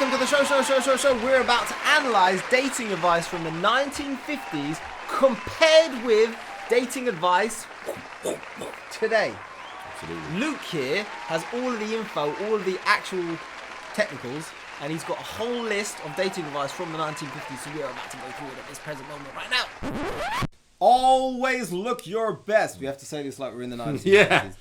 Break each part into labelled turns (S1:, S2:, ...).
S1: welcome to the show. We're about to analyse dating advice from the 1950s compared with dating advice today.
S2: Absolutely.
S1: Luke here has all of the info, all of the actual technicals, and he's got a whole list of dating advice from the 1950s, so we are about to go through it at this present moment right now. Always look your best. We have to say this like we're in the 1950s.
S2: Yeah,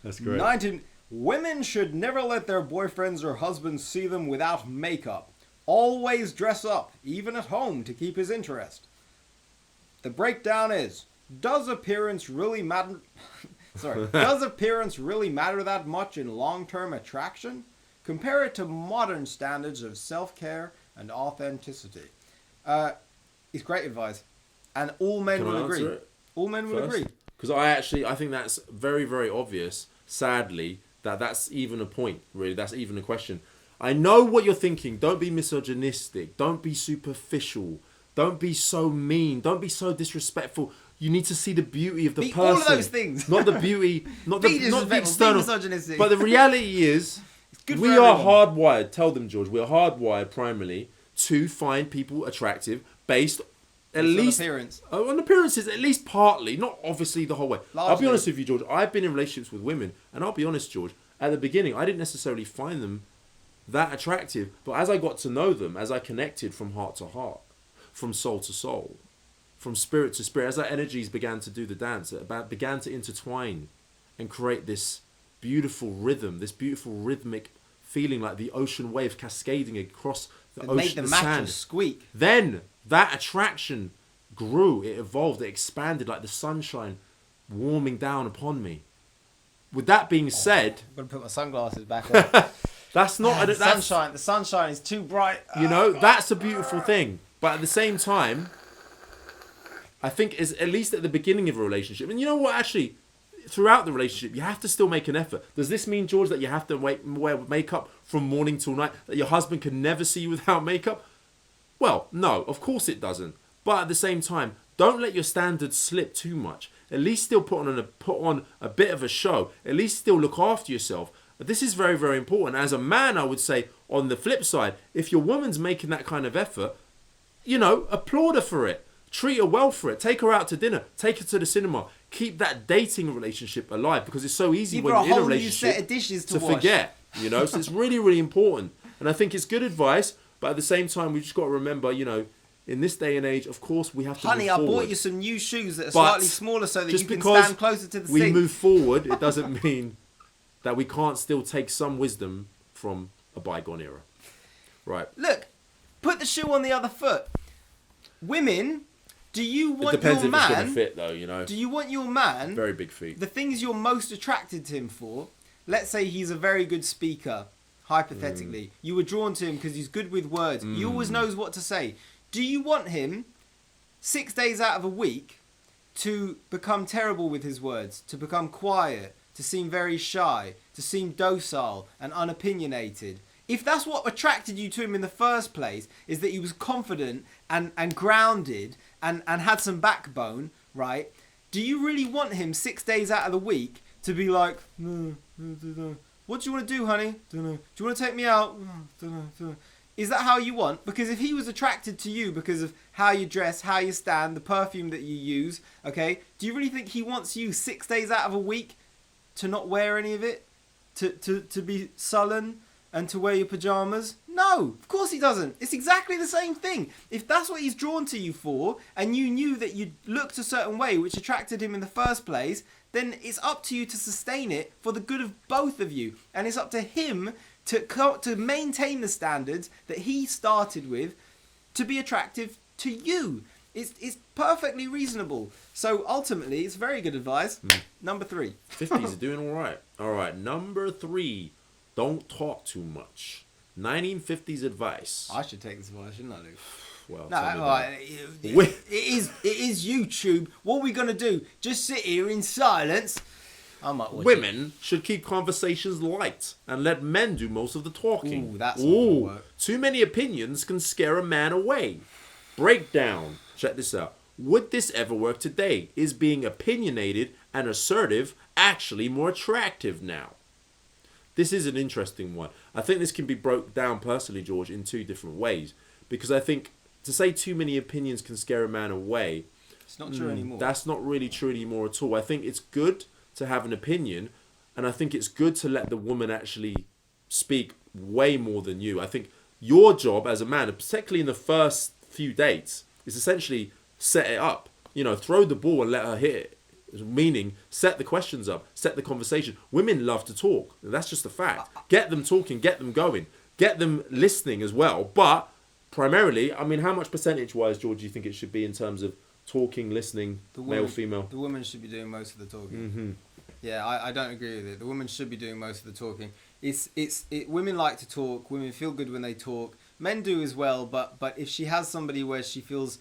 S2: that's great.
S1: Women should never let their boyfriends or husbands see them without makeup. Always dress up, even at home, to keep his interest. The breakdown is, does appearance really matter? Does appearance really matter that much in long-term attraction? Compare it to modern standards of self-care and authenticity. It's great advice, and all men will agree. All men will agree.
S2: Because I think that's very, very obvious, sadly, that's even a point, really. That's even a question. I know what you're thinking. Don't be misogynistic. Don't be superficial. Don't be so mean. Don't be so disrespectful. You need to see the beauty of the person.
S1: All of those things.
S2: Not the beauty, not the external.
S1: Be misogynistic.
S2: But the reality is, we are hardwired. Tell them, George. We are hardwired primarily to find people attractive based at least on appearances, at least partly, not obviously the whole way. Largely. I'll be honest with you, George. I've been in relationships with women, and I'll be honest, George. At the beginning, I didn't necessarily find them that attractive, but as I got to know them, as I connected from heart to heart, from soul to soul, from spirit to spirit, as our energies began to do the dance, it began to intertwine and create this beautiful rhythm, this beautiful rhythmic feeling, like the ocean wave cascading across the ocean,
S1: made the mattress
S2: sand
S1: squeak.
S2: Then that attraction grew, it evolved, it expanded like the sunshine warming down upon me. With that being said,
S1: I'm gonna put my sunglasses back on.
S2: that's not
S1: the sunshine is too bright.
S2: You know, that's a beautiful thing. But at the same time, I think is at least at the beginning of a relationship, and you know what, actually, throughout the relationship, you have to still make an effort. Does this mean, George, that you have to wear makeup from morning till night? That your husband can never see you without makeup? Well, no, of course it doesn't. But at the same time, don't let your standards slip too much. At least still put on a bit of a show. At least still look after yourself. This is very, very important. As a man, I would say, on the flip side, if your woman's making that kind of effort, you know, applaud her for it. Treat her well for it. Take her out to dinner. Take her to the cinema. Keep that dating relationship alive, because it's so easy when you're in a relationship
S1: set of dishes
S2: to forget. You know, so it's really, really important. And I think it's good advice, but at the same time, we just got to remember, you know, in this day and age, of course, we have to
S1: Honey,
S2: move forward.
S1: I bought you some new shoes that are slightly smaller so that you can stand closer to the sink.
S2: We move forward, it doesn't mean that we can't still take some wisdom from a bygone era. Right.
S1: Look, put the shoe on the other foot. Women, do you want
S2: it depends
S1: your
S2: if
S1: man...
S2: it's going to fit, though, you know.
S1: Do you want your man...
S2: Very big feet.
S1: The things you're most attracted to him for, let's say he's a very good speaker, hypothetically. You were drawn to him because he's good with words. He always knows what to say. Do you want him 6 days out of a week to become terrible with his words, to become quiet, to seem very shy, to seem docile and unopinionated? If that's what attracted you to him in the first place, is that he was confident and grounded and had some backbone, right? Do you really want him 6 days out of the week to be like, what do you want to do, honey? Don't know. Do you want to take me out? Don't know. Is that how you want? Because if he was attracted to you because of how you dress, how you stand, the perfume that you use, okay, do you really think he wants you 6 days out of a week to not wear any of it? To be sullen and to wear your pajamas? No, of course he doesn't. It's exactly the same thing. If that's what he's drawn to you for, and you knew that you looked a certain way which attracted him in the first place, then it's up to you to sustain it for the good of both of you. And it's up to him to maintain the standards that he started with to be attractive to you. It's perfectly reasonable. So ultimately, it's very good advice. Number 3.
S2: 50s are doing all right. All right, number 3. Don't talk too much. 1950s advice.
S1: I should take this advice, shouldn't I, Luke?
S2: Well,
S1: no, it is YouTube. What are we going to do? Just sit here in silence? I might watch
S2: Women should keep conversations light and let men do most of the talking.
S1: Ooh, that's not gonna work.
S2: Too many opinions can scare a man away. Breakdown. Check this out. Would this ever work today? Is being opinionated and assertive actually more attractive now? this is an interesting one. I think this can be broke down personally, George, in two different ways. Because I think to say too many opinions can scare a man away,
S1: It's not true anymore.
S2: that's not really true anymore at all. I think it's good to have an opinion, and I think it's good to let the woman actually speak way more than you. I think your job as a man, particularly in the first few dates, is essentially set it up. You know, throw the ball and let her hit it. Meaning, set the questions up, set the conversation. Women love to talk. That's just a fact. Get them talking, get them going, get them listening as well. But primarily, I mean, how much percentage-wise, George, do you think it should be in terms of talking, listening, male, female?
S1: The woman should be doing most of the talking.
S2: Mm-hmm.
S1: Yeah, I don't agree with it. The woman should be doing most of the talking. Women like to talk. Women feel good when they talk. Men do as well. But if she has somebody where she feels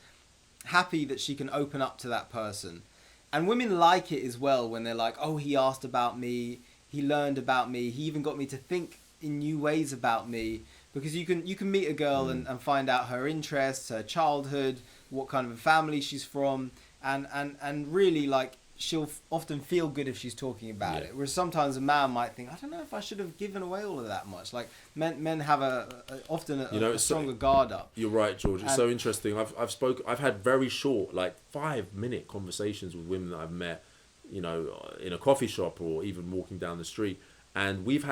S1: happy that she can open up to that person, and women like it as well when they're like, oh, he asked about me, he learned about me, he even got me to think in new ways about me. Because you can meet a girl and find out her interests, her childhood, what kind of a family she's from, and really, like, she'll often feel good if she's talking about it. Whereas sometimes a man might think, I don't know if I should have given away all of that much. Like, men have often a stronger guard up.
S2: You're right, George. It's so interesting. I've had very short, like 5-minute conversations with women that I've met, you know, in a coffee shop or even walking down the street. And we've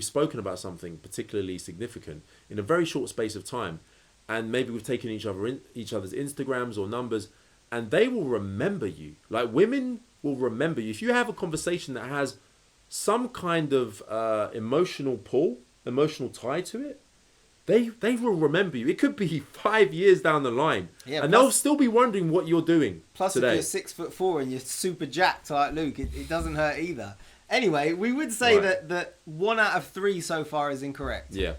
S2: spoken about something particularly significant in a very short space of time. And maybe we've taken each other's Instagrams or numbers, and they will remember you. Like, women will remember you. If you have a conversation that has some kind of emotional pull, emotional tie to it, they will remember you. It could be 5 years down the line, and they'll still be wondering what you're doing today.
S1: If you're 6'4" and you're super jacked like Luke, it doesn't hurt either. Anyway, we would say that 1 out of 3 so far is incorrect.
S2: Yeah.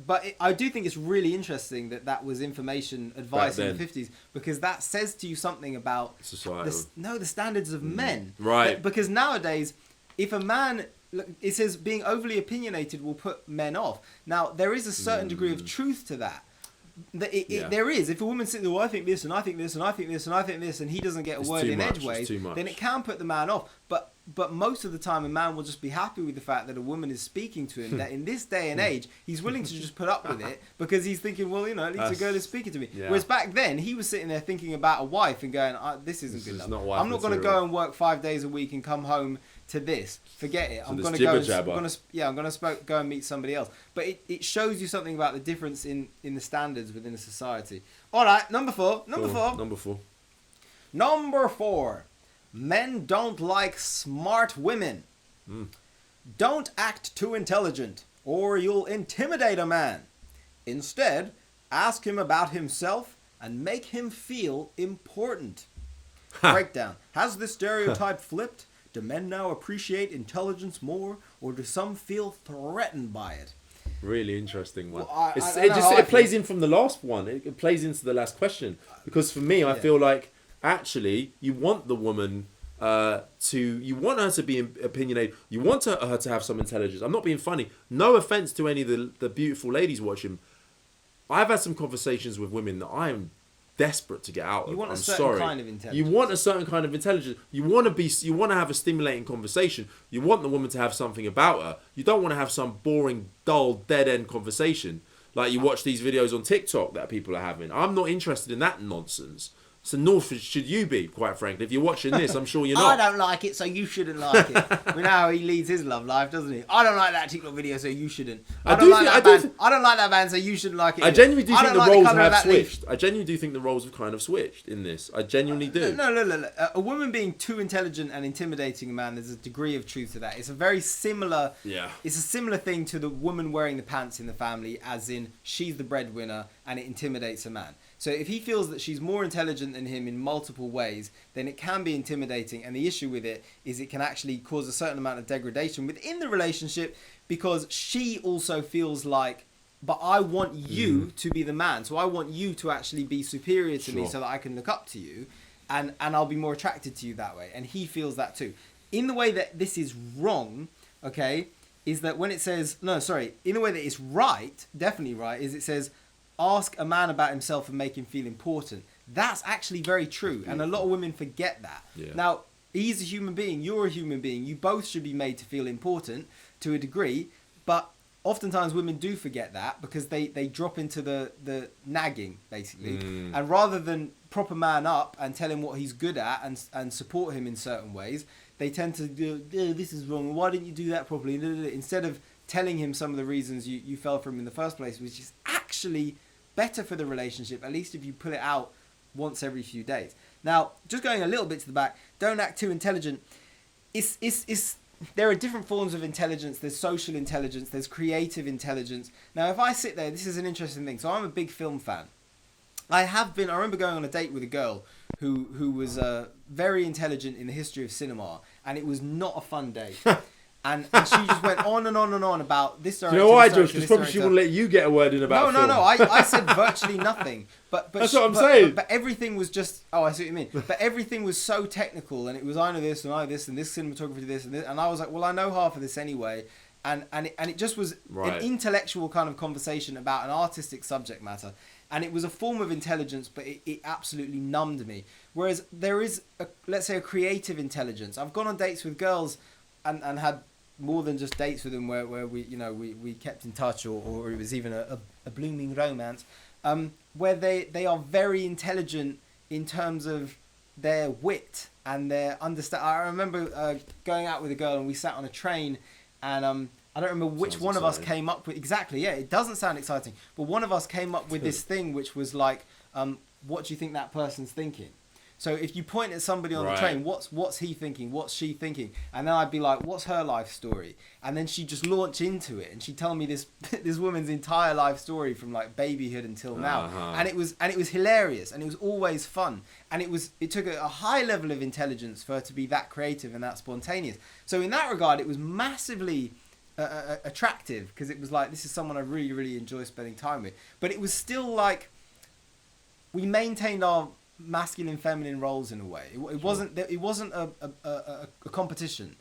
S1: But I do think it's really interesting that was information advice in the 50s, because that says to you something about
S2: society.
S1: The standards of men.
S2: Right.
S1: Because nowadays, if a man, it says being overly opinionated will put men off. Now, there is a certain degree of truth to that. There is. If a woman sits there, well, I think this, and I think this, and I think this, and I think this, and he doesn't get a word in edgeways, then it can put the man off. But most of the time, a man will just be happy with the fact that a woman is speaking to him, that in this day and age, he's willing to just put up with it because he's thinking, well, you know, at least a girl is speaking to me. Yeah. Whereas back then, he was sitting there thinking about a wife and going, this isn't good enough. I'm not going to go and work 5 days a week and come home to this. Forget it. I'm going to go and meet somebody else. But it shows you something about the difference in the standards within a society. All right, number four. Number four. Men don't like smart women. Don't act too intelligent, or you'll intimidate a man. Instead, ask him about himself and make him feel important. Breakdown. Has this stereotype flipped? Do men now appreciate intelligence more, or do some feel threatened by it?
S2: Really interesting one.
S1: Well,
S2: it plays in from the last one. It plays into the last question. Because for me, I feel like actually you want the woman you want her to be opinionated. You want her to have some intelligence. I'm not being funny. No offense to any of the beautiful ladies watching. I've had some conversations with women that I am desperate to get out of.
S1: You want a certain kind of intelligence.
S2: You want a certain kind of intelligence. You want to have a stimulating conversation. You want the woman to have something about her. You don't want to have some boring, dull, dead-end conversation like you watch these videos on TikTok that people are having. I'm not interested in that nonsense. So nor should you be, quite frankly. If you're watching this, I'm sure you're not.
S1: I don't like it, so you shouldn't like it. We know how he leads his love life, doesn't he? I don't like that TikTok video, so you shouldn't. I don't like that band, so you shouldn't like it.
S2: I genuinely do think the roles have switched. I genuinely do think the roles have kind of switched in this. I genuinely do.
S1: No. A woman being too intelligent and intimidating a man, there's a degree of truth to that. It's a very similar...
S2: Yeah.
S1: It's a similar thing to the woman wearing the pants in the family, as in she's the breadwinner and it intimidates a man. So if he feels that she's more intelligent than him in multiple ways, then it can be intimidating. And the issue with it is it can actually cause a certain amount of degradation within the relationship, because she also feels like, but I want you to be the man. So I want you to actually be superior to me so that I can look up to you, and I'll be more attracted to you that way. And he feels that too. In the way that this is wrong, okay, is that when it says, in the way that it's right, definitely right, is it says, ask a man about himself and make him feel important. That's actually very true, and a lot of women forget that.
S2: Yeah.
S1: Now, He's a human being. You're a human being. You both should be made to feel important to a degree. But oftentimes women do forget that because they drop into the nagging, basically. And rather than proper man up and tell him what he's good at and support him in certain ways, they tend to go, this is wrong. Why didn't you do that properly? Instead of telling him some of the reasons you fell for him in the first place, which is actually better for the relationship, at least if you put it out once every few days. Now, just going a little bit to the back, don't act too intelligent. There are different forms of intelligence. There's social intelligence. There's creative intelligence. Now, if I sit there, this is an interesting thing. So I'm a big film fan. I remember going on a date with a girl who was very intelligent in the history of cinema, and it was not a fun date. And she just went on and on and on about this director.
S2: You know why, Josh? Because probably she wouldn't let you get a word in about film.
S1: No. I said virtually nothing. But
S2: that's what I'm saying.
S1: But everything was just... Oh, I see what you mean. But everything was so technical, and it was I know this and I know this and this cinematography this and this. And I was like, well, I know half of this anyway. And it just was an intellectual kind of conversation about an artistic subject matter. And it was a form of intelligence, but it absolutely numbed me. Whereas there is, let's say, a creative intelligence. I've gone on dates with girls and had more than just dates with them where we kept in touch or it was even a blooming romance, where they are very intelligent in terms of their wit and their understand. I remember going out with a girl and we sat on a train and I don't remember which one of us came up with... Exactly, yeah, it doesn't sound exciting. But one of us came up with this thing which was like, what do you think that person's thinking? So if you point at somebody on the train, what's he thinking? What's she thinking? And then I'd be like, what's her life story? And then she'd just launch into it. And she'd tell me this woman's entire life story from like babyhood until now. And it was hilarious. And it was always fun. And it took a high level of intelligence for her to be that creative and that spontaneous. So in that regard, it was massively... attractive because it was like, this is someone I really, really enjoy spending time with. But it was still like we maintained our masculine, feminine roles in a way. It wasn't a competition.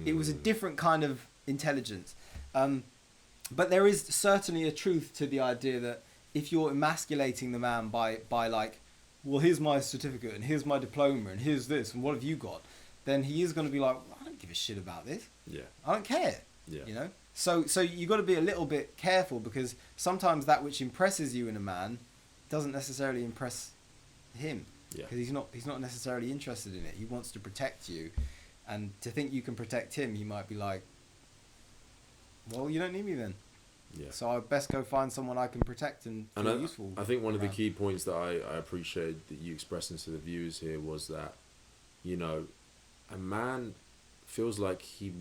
S1: It was a different kind of intelligence. But there is certainly a truth to the idea that if you're emasculating the man by like, well, here's my certificate and here's my diploma and here's this and what have you got, then he is going to be like, well, I don't give a shit about this.
S2: Yeah.
S1: I don't care. Yeah. You know? So you got to be a little bit careful because sometimes that which impresses you in a man doesn't necessarily impress him. Yeah. Because he's not necessarily interested in it. He wants to protect you, and to think you can protect him, he might be like, well, you don't need me then. Yeah. So I best go find someone I can protect and feel useful.
S2: I think one of the key points that I appreciated that you expressed into the viewers here was that, you know, a man feels like he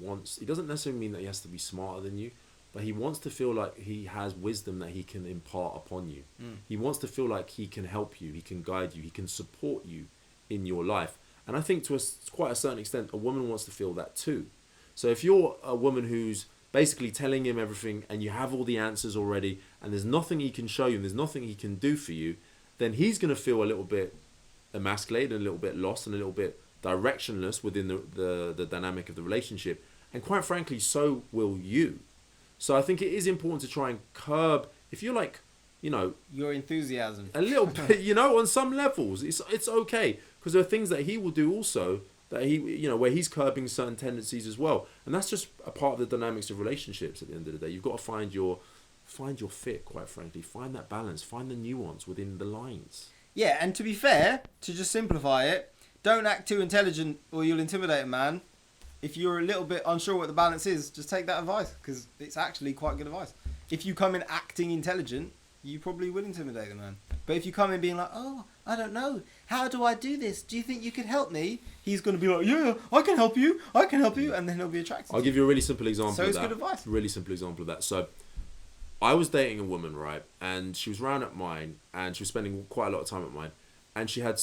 S2: doesn't necessarily mean that he has to be smarter than you, but he wants to feel like he has wisdom that he can impart upon you. He wants to feel like he can help you, he can guide you, he can support you in your life. And I think to quite a certain extent, a woman wants to feel that too. So if you're a woman who's basically telling him everything and you have all the answers already and there's nothing he can show you and there's nothing he can do for you, then he's going to feel a little bit emasculated and a little bit lost and a little bit directionless within the dynamic of the relationship, and quite frankly so will you. So I think it is important to try and curb, if you're like, you know,
S1: your enthusiasm
S2: a little bit, you know, on some levels it's okay, because there are things that he will do also that he, you know, where he's curbing certain tendencies as well, and that's just a part of the dynamics of relationships. At the end of the day, you've got to find your fit, quite frankly, find that balance, find the nuance within the lines.
S1: Yeah, and to be fair, to just simplify it, don't act too intelligent or you'll intimidate a man. If you're a little bit unsure what the balance is, just take that advice, because it's actually quite good advice. If you come in acting intelligent, you probably will intimidate the man. But if you come in being like, oh, I don't know, how do I do this? Do you think you could help me? He's going to be like, yeah, I can help you, and then he'll be attracted.
S2: I'll give you a really simple example
S1: so
S2: of
S1: it's
S2: that.
S1: Good advice.
S2: Really simple example of that. So I was dating a woman, right, and she was round at mine, and she was spending quite a lot of time at mine. And she had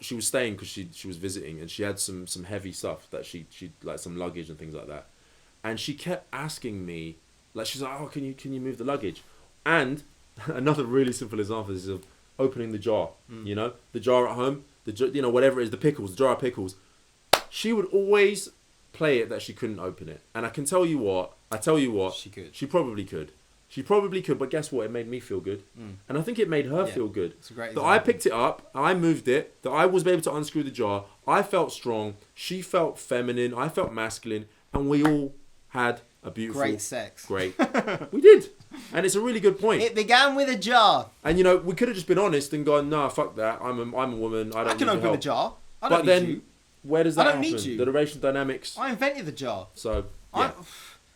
S2: she was staying because she was visiting, and she had some heavy stuff that she like some luggage and things like that. And she kept asking me, like, she's like, oh, can you move the luggage? And another really simple example is of opening the jar, you know, the jar at home, you know, whatever it is, the jar of pickles. She would always play it that she couldn't open it. And I tell you what,
S1: she could.
S2: She probably could. She probably could, but guess what? It made me feel good. And I think it made her
S1: Yeah.
S2: feel good.
S1: It's a great
S2: That I
S1: example.
S2: picked it up, I moved it, that I was able to unscrew the jar. I felt strong. She felt feminine. I felt masculine. And we all had a beautiful...
S1: Great sex.
S2: Great. We did. And it's a really good point.
S1: It began with a jar.
S2: And, you know, we could have just been honest and gone, nah, fuck that. I'm a woman. I don't
S1: I
S2: need
S1: can
S2: your
S1: open a
S2: help.
S1: jar. I don't
S2: But
S1: need
S2: then,
S1: you.
S2: where does
S1: I
S2: that
S1: don't
S2: happen?
S1: need you.
S2: The relation dynamics.
S1: I invented the jar.
S2: So, yeah.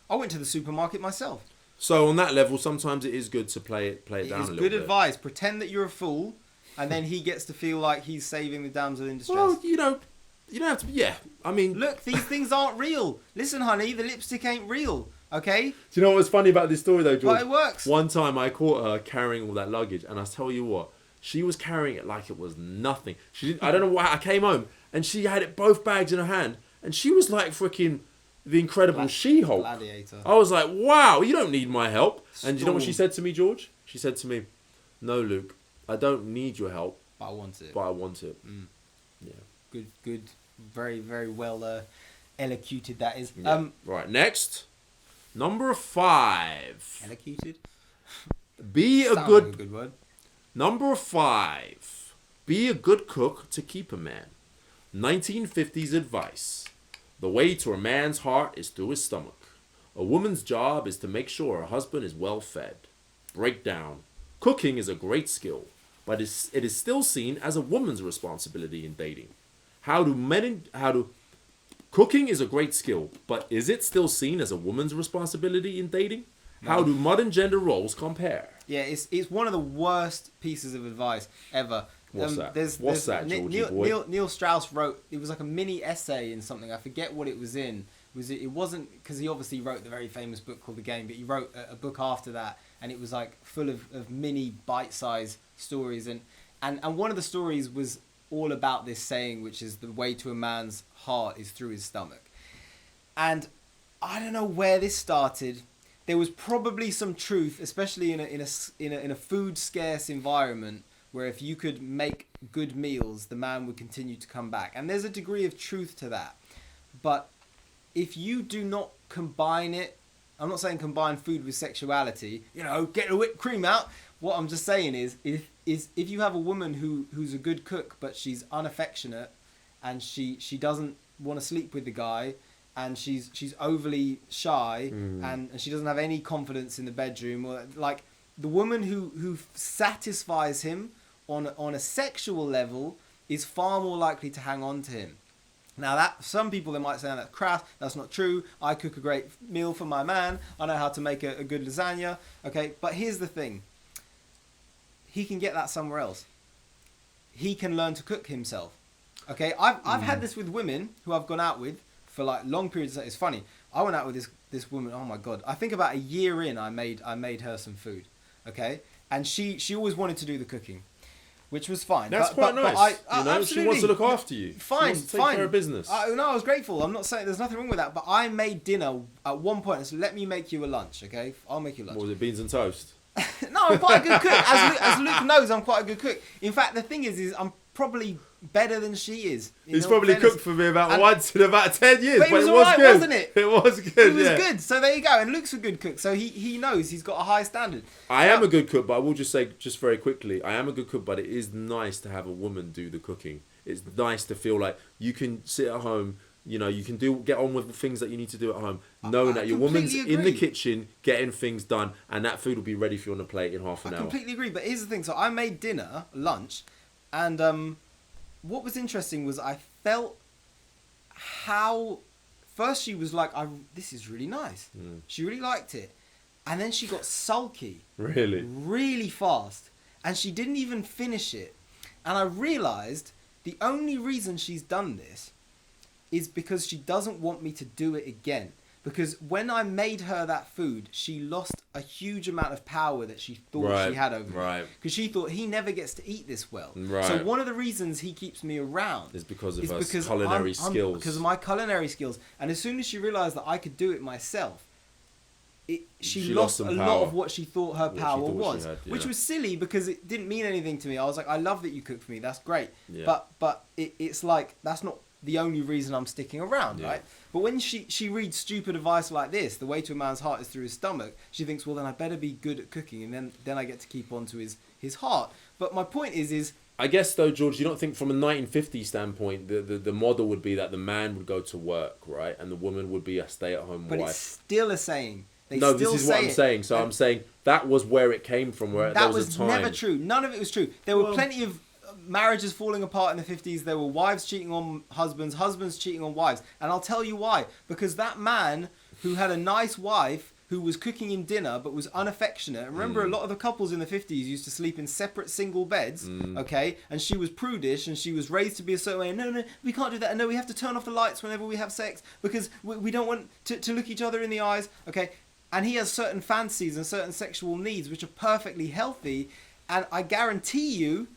S1: I went to the supermarket myself.
S2: So on that level, sometimes it is good to play it down
S1: It's
S2: a little
S1: good
S2: bit.
S1: advice. Pretend that you're a fool, and then he gets to feel like he's saving the damsel in distress.
S2: Well, you know, you don't have to. Yeah, I mean,
S1: Look, these things aren't real. Listen, honey, the lipstick ain't real. Okay,
S2: do you know what's funny about this story though, George?
S1: but it works.
S2: One time I caught her carrying all that luggage, and I tell you what, she was carrying it like it was nothing. She didn't. I don't know why. I came home and she had it both bags in her hand, and she was like freaking the Incredible She-Hulk.
S1: Gladiator.
S2: I was like, wow, you don't need my help. And you know what she
S1: Storm.
S2: said to me, George? She said to me, no, Luke, I don't need your help,
S1: But I want it.
S2: but I want it. Yeah.
S1: Good. Very, very well elocuted. That is.
S2: Yeah. Right, next. Number 5.
S1: Elocuted.
S2: Be a
S1: Sounds
S2: good...
S1: like a good word.
S2: Number 5. Be a good cook to keep a man. 1950s advice. The way to a man's heart is through his stomach. A woman's job is to make sure her husband is well fed. Breakdown. Cooking is a great skill, but it is still seen as a woman's responsibility in dating. Cooking is a great skill, but is it still seen as a woman's responsibility in dating? How do modern gender roles compare?
S1: Yeah, it's one of the worst pieces of advice ever.
S2: What's that?
S1: There's
S2: Georgie
S1: Neil,
S2: boy?
S1: Neil Strauss wrote. It was like a mini essay in something. I forget what it was in. It wasn't because he obviously wrote the very famous book called The Game, but he wrote a book after that, and it was like full of mini bite-sized stories, and one of the stories was all about this saying, which is the way to a man's heart is through his stomach. And I don't know where this started. There was probably some truth, especially in a food scarce environment, where if you could make good meals, the man would continue to come back. And there's a degree of truth to that. But if you do not combine it, I'm not saying combine food with sexuality, get the whipped cream out. What I'm just saying is if you have a woman who's a good cook, but she's unaffectionate and she doesn't want to sleep with the guy, and she's overly shy and she doesn't have any confidence in the bedroom, or like the woman who satisfies him on a sexual level is far more likely to hang on to him. Now that some people, they might say that's crass, that's not true. I cook a great meal for my man. I know how to make a good lasagna. Okay, but here's the thing. He can get that somewhere else. He can learn to cook himself. Okay, I've had this with women who I've gone out with for like long periods. It's funny. I went out with this woman. Oh my god! I think about a year in, I made her some food. Okay, and she always wanted to do the cooking, which was fine.
S2: That's quite nice. She
S1: absolutely.
S2: wants to look after you.
S1: Fine,
S2: she wants to take
S1: fine.
S2: care of business.
S1: No, I was grateful. I'm not saying there's nothing wrong with that. But I made dinner at one point. So let me make you a lunch, okay? I'll make you lunch.
S2: What was it, beans and toast?
S1: No, I'm quite a good cook. As Luke knows, I'm quite a good cook. In fact, the thing is I'm probably better than she is.
S2: He's probably cooked for me about once in about 10 years,
S1: But it was
S2: it was
S1: alright,
S2: good.
S1: wasn't it?
S2: It was good,
S1: It was
S2: yeah.
S1: good. So there you go. And Luke's a good cook, so he knows he's got a high standard.
S2: I am a good cook, but I will just say, just very quickly, I am a good cook, but it is nice to have a woman do the cooking. It's nice to feel like you can sit at home, you can get on with the things that you need to do at home, knowing that your woman's
S1: completely
S2: in the
S1: agree.
S2: kitchen getting things done, and that food will be ready for you on a plate in half an
S1: I
S2: hour.
S1: completely agree. But here's the thing. So I made dinner, lunch, and what was interesting was I felt how first she was like, this is really nice. She really liked it. And then she got sulky
S2: Really?
S1: really fast. And she didn't even finish it. And I realised the only reason she's done this is because she doesn't want me to do it again. Because when I made her that food, she lost a huge amount of power that she thought she had over me.
S2: Right.
S1: Because she thought he never gets to eat this well.
S2: Right.
S1: So one of the reasons he keeps me around
S2: It's because of her
S1: because
S2: culinary skills.
S1: Because of my culinary skills. And as soon as she realised that I could do it myself, she lost
S2: some
S1: a
S2: power.
S1: lot of what she thought her
S2: What she
S1: power
S2: thought she
S1: was,
S2: had,
S1: which
S2: yeah.
S1: was silly because it didn't mean anything to me. I was like, I love that you cook for me. That's great.
S2: Yeah.
S1: But it's like that's not the only reason I'm sticking around,
S2: Yeah.
S1: right? But when she reads stupid advice like this, the way to a man's heart is through his stomach, she thinks, well, then I better be good at cooking, and then I get to keep on to his heart. But my point is
S2: I guess though, George, you don't think from a 1950s standpoint, the model would be that the man would go to work, right, and the woman would be a stay-at-home
S1: but
S2: wife.
S1: it's still a saying. They
S2: No,
S1: still
S2: this is what
S1: say
S2: I'm
S1: it.
S2: saying. So
S1: And
S2: I'm saying that was where it came from. Where
S1: that
S2: there was
S1: was
S2: a time.
S1: never true. None of it was true. There were
S2: Well-
S1: plenty of marriages falling apart in the 50s. There were wives cheating on husbands, husbands cheating on wives. And I'll tell you why. Because that man who had a nice wife who was cooking him dinner but was unaffectionate. And remember, a lot of the couples in the 50s used to sleep in separate single beds, okay? And she was prudish and she was raised to be a certain way. No, we can't do that. And no, we have to turn off the lights whenever we have sex because we don't want to look each other in the eyes, okay? And he has certain fantasies and certain sexual needs which are perfectly healthy. And I guarantee you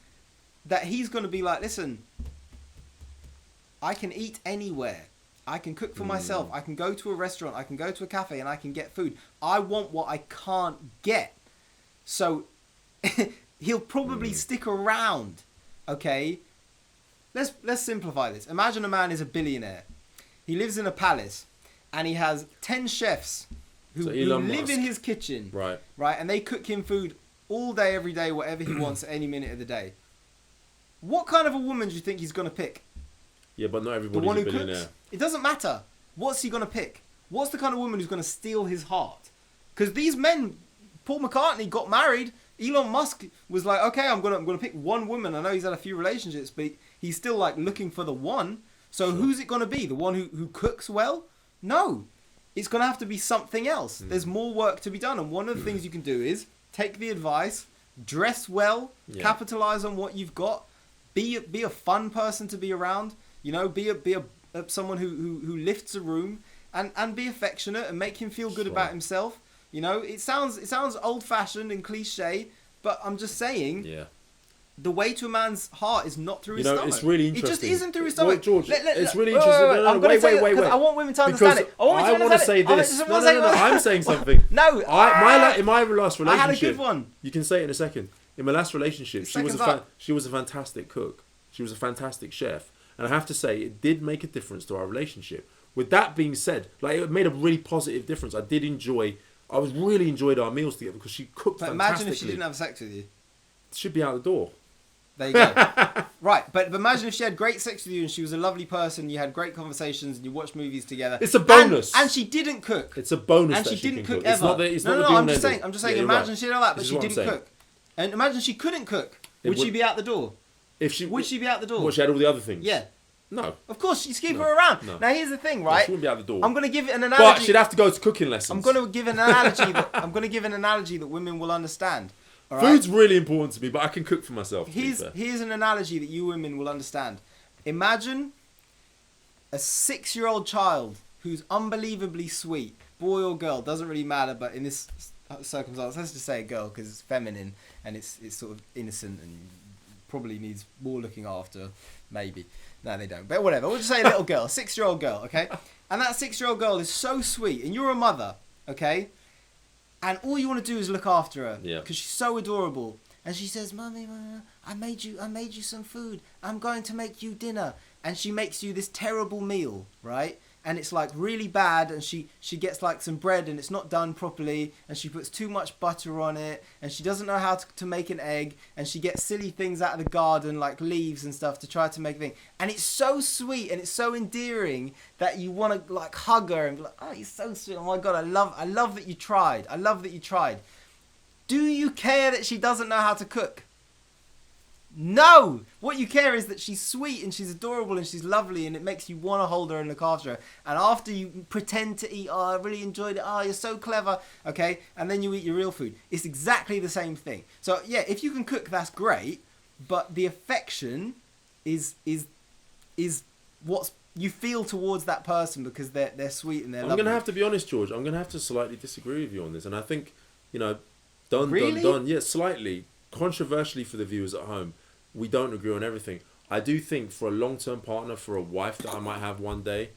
S1: that he's going to be like, listen, I can eat anywhere. I can cook for myself. I can go to a restaurant. I can go to a cafe and I can get food. I want what I can't get. So he'll probably stick around. Okay? Let's simplify this. Imagine a man is a billionaire. He lives in a palace and he has 10 chefs who,
S2: So
S1: who
S2: Elon
S1: live
S2: Musk.
S1: in his kitchen.
S2: Right.
S1: Right? And they cook him food all day, every day, whatever he wants at any minute of the day. What kind of a woman do you think he's going to pick?
S2: Yeah, but not
S1: The
S2: everybody's
S1: one
S2: a
S1: who
S2: billionaire.
S1: cooks? It doesn't matter. What's he going to pick? What's the kind of woman who's going to steal his heart? Because these men, Paul McCartney got married. Elon Musk was like, okay, I'm gonna pick one woman. I know he's had a few relationships, but he's still like looking for the one. So who's it going to be? The one who cooks well? No. It's going to have to be something else. There's more work to be done. And one of the things you can do is take the advice, dress well, capitalize on what you've got, be a fun person to be around. You know, be a someone who lifts a room and be affectionate and make him feel good about himself. You know, it sounds old fashioned and cliche, but I'm just saying,
S2: Yeah.
S1: the way to a man's heart is not through his
S2: You know,
S1: stomach.
S2: it's really
S1: It just
S2: interesting.
S1: isn't through his
S2: Well,
S1: stomach.
S2: George, it's really
S1: wait,
S2: interesting.
S1: wait,
S2: No, no,
S1: I'm gonna
S2: wait,
S1: say
S2: wait,
S1: because
S2: wait.
S1: I want women to understand
S2: Because
S1: it. I want
S2: I
S1: women to
S2: want to say
S1: understand it.
S2: this.
S1: I
S2: No,
S1: just
S2: no,
S1: wanna
S2: no,
S1: say-
S2: I'm saying something.
S1: No,
S2: In my last relationship,
S1: I had a good one.
S2: You can say it in a second. In my last relationship,
S1: Seconds up.
S2: she was a fantastic cook. She was a fantastic chef, and I have to say, it did make a difference to our relationship. With that being said, like it made a really positive difference. I was really enjoyed our meals together because she cooked
S1: But
S2: fantastically.
S1: imagine if she didn't have sex with you.
S2: She'd be out the door.
S1: There you go. Right, but imagine if she had great sex with you and she was a lovely person, you had great conversations and you watched movies together.
S2: It's a bonus.
S1: And she didn't cook.
S2: It's a bonus
S1: And
S2: that
S1: she didn't
S2: can
S1: cook
S2: cook.
S1: ever.
S2: It's not the, it's not the
S1: no,
S2: be all
S1: I'm
S2: and
S1: just
S2: end
S1: saying,
S2: all.
S1: I'm just saying,
S2: Yeah, you're
S1: imagine
S2: right.
S1: she did all that, but
S2: This is
S1: she
S2: what I'm
S1: didn't
S2: saying.
S1: cook. And imagine she couldn't cook.
S2: It
S1: Would she
S2: would-
S1: be out the door?
S2: If she
S1: Would she be out the door?
S2: Well, she had all the other things.
S1: Yeah.
S2: No.
S1: Of course, she's keeping
S2: No.
S1: her around.
S2: No.
S1: Now here's the thing,
S2: No,
S1: right?
S2: she wouldn't be out the door.
S1: I'm going to give it an
S2: But
S1: analogy.
S2: she'd have to go to cooking lessons.
S1: I'm going to give an analogy that women will understand. All right?
S2: Food's really important to me, but I can cook for myself. to be fair.
S1: Here's an analogy that you women will understand. Imagine a 6-year-old child who's unbelievably sweet, boy or girl, doesn't really matter, but in this circumstance, let's just say a girl because it's feminine and it's sort of innocent and probably needs more looking after, maybe. No, they don't. But whatever. We'll just say a little girl, 6-year-old girl, okay? And that 6-year-old girl is so sweet, and you're a mother, okay? And all you want to do is look after her,
S2: Yeah.
S1: because she's so adorable. And she says, "Mummy, I made you some food. I'm going to make you dinner." And she makes you this terrible meal, right? And it's like really bad, and she gets like some bread and it's not done properly, and she puts too much butter on it, and she doesn't know how to make an egg, and she gets silly things out of the garden like leaves and stuff to try to make a thing. And it's so sweet and it's so endearing that you want to like hug her and be like, "Oh, you're so sweet. Oh my God, I love that you tried. I love that you tried." Do you care that she doesn't know how to cook? No! What you care is that she's sweet and she's adorable and she's lovely and it makes you want to hold her and look after her. And after you pretend to eat, "Oh, I really enjoyed it. Oh, you're so clever." Okay? And then you eat your real food. It's exactly the same thing. So, yeah, if you can cook, that's great. But the affection is what you feel towards that person because they're sweet and they're
S2: I'm
S1: lovely.
S2: going to have to be honest, George. I'm going to have to slightly disagree with you on this. And I think,
S1: Really?
S2: yeah, slightly, controversially for the viewers at home, we don't agree on everything. I do think for a long-term partner, for a wife that I might have one day,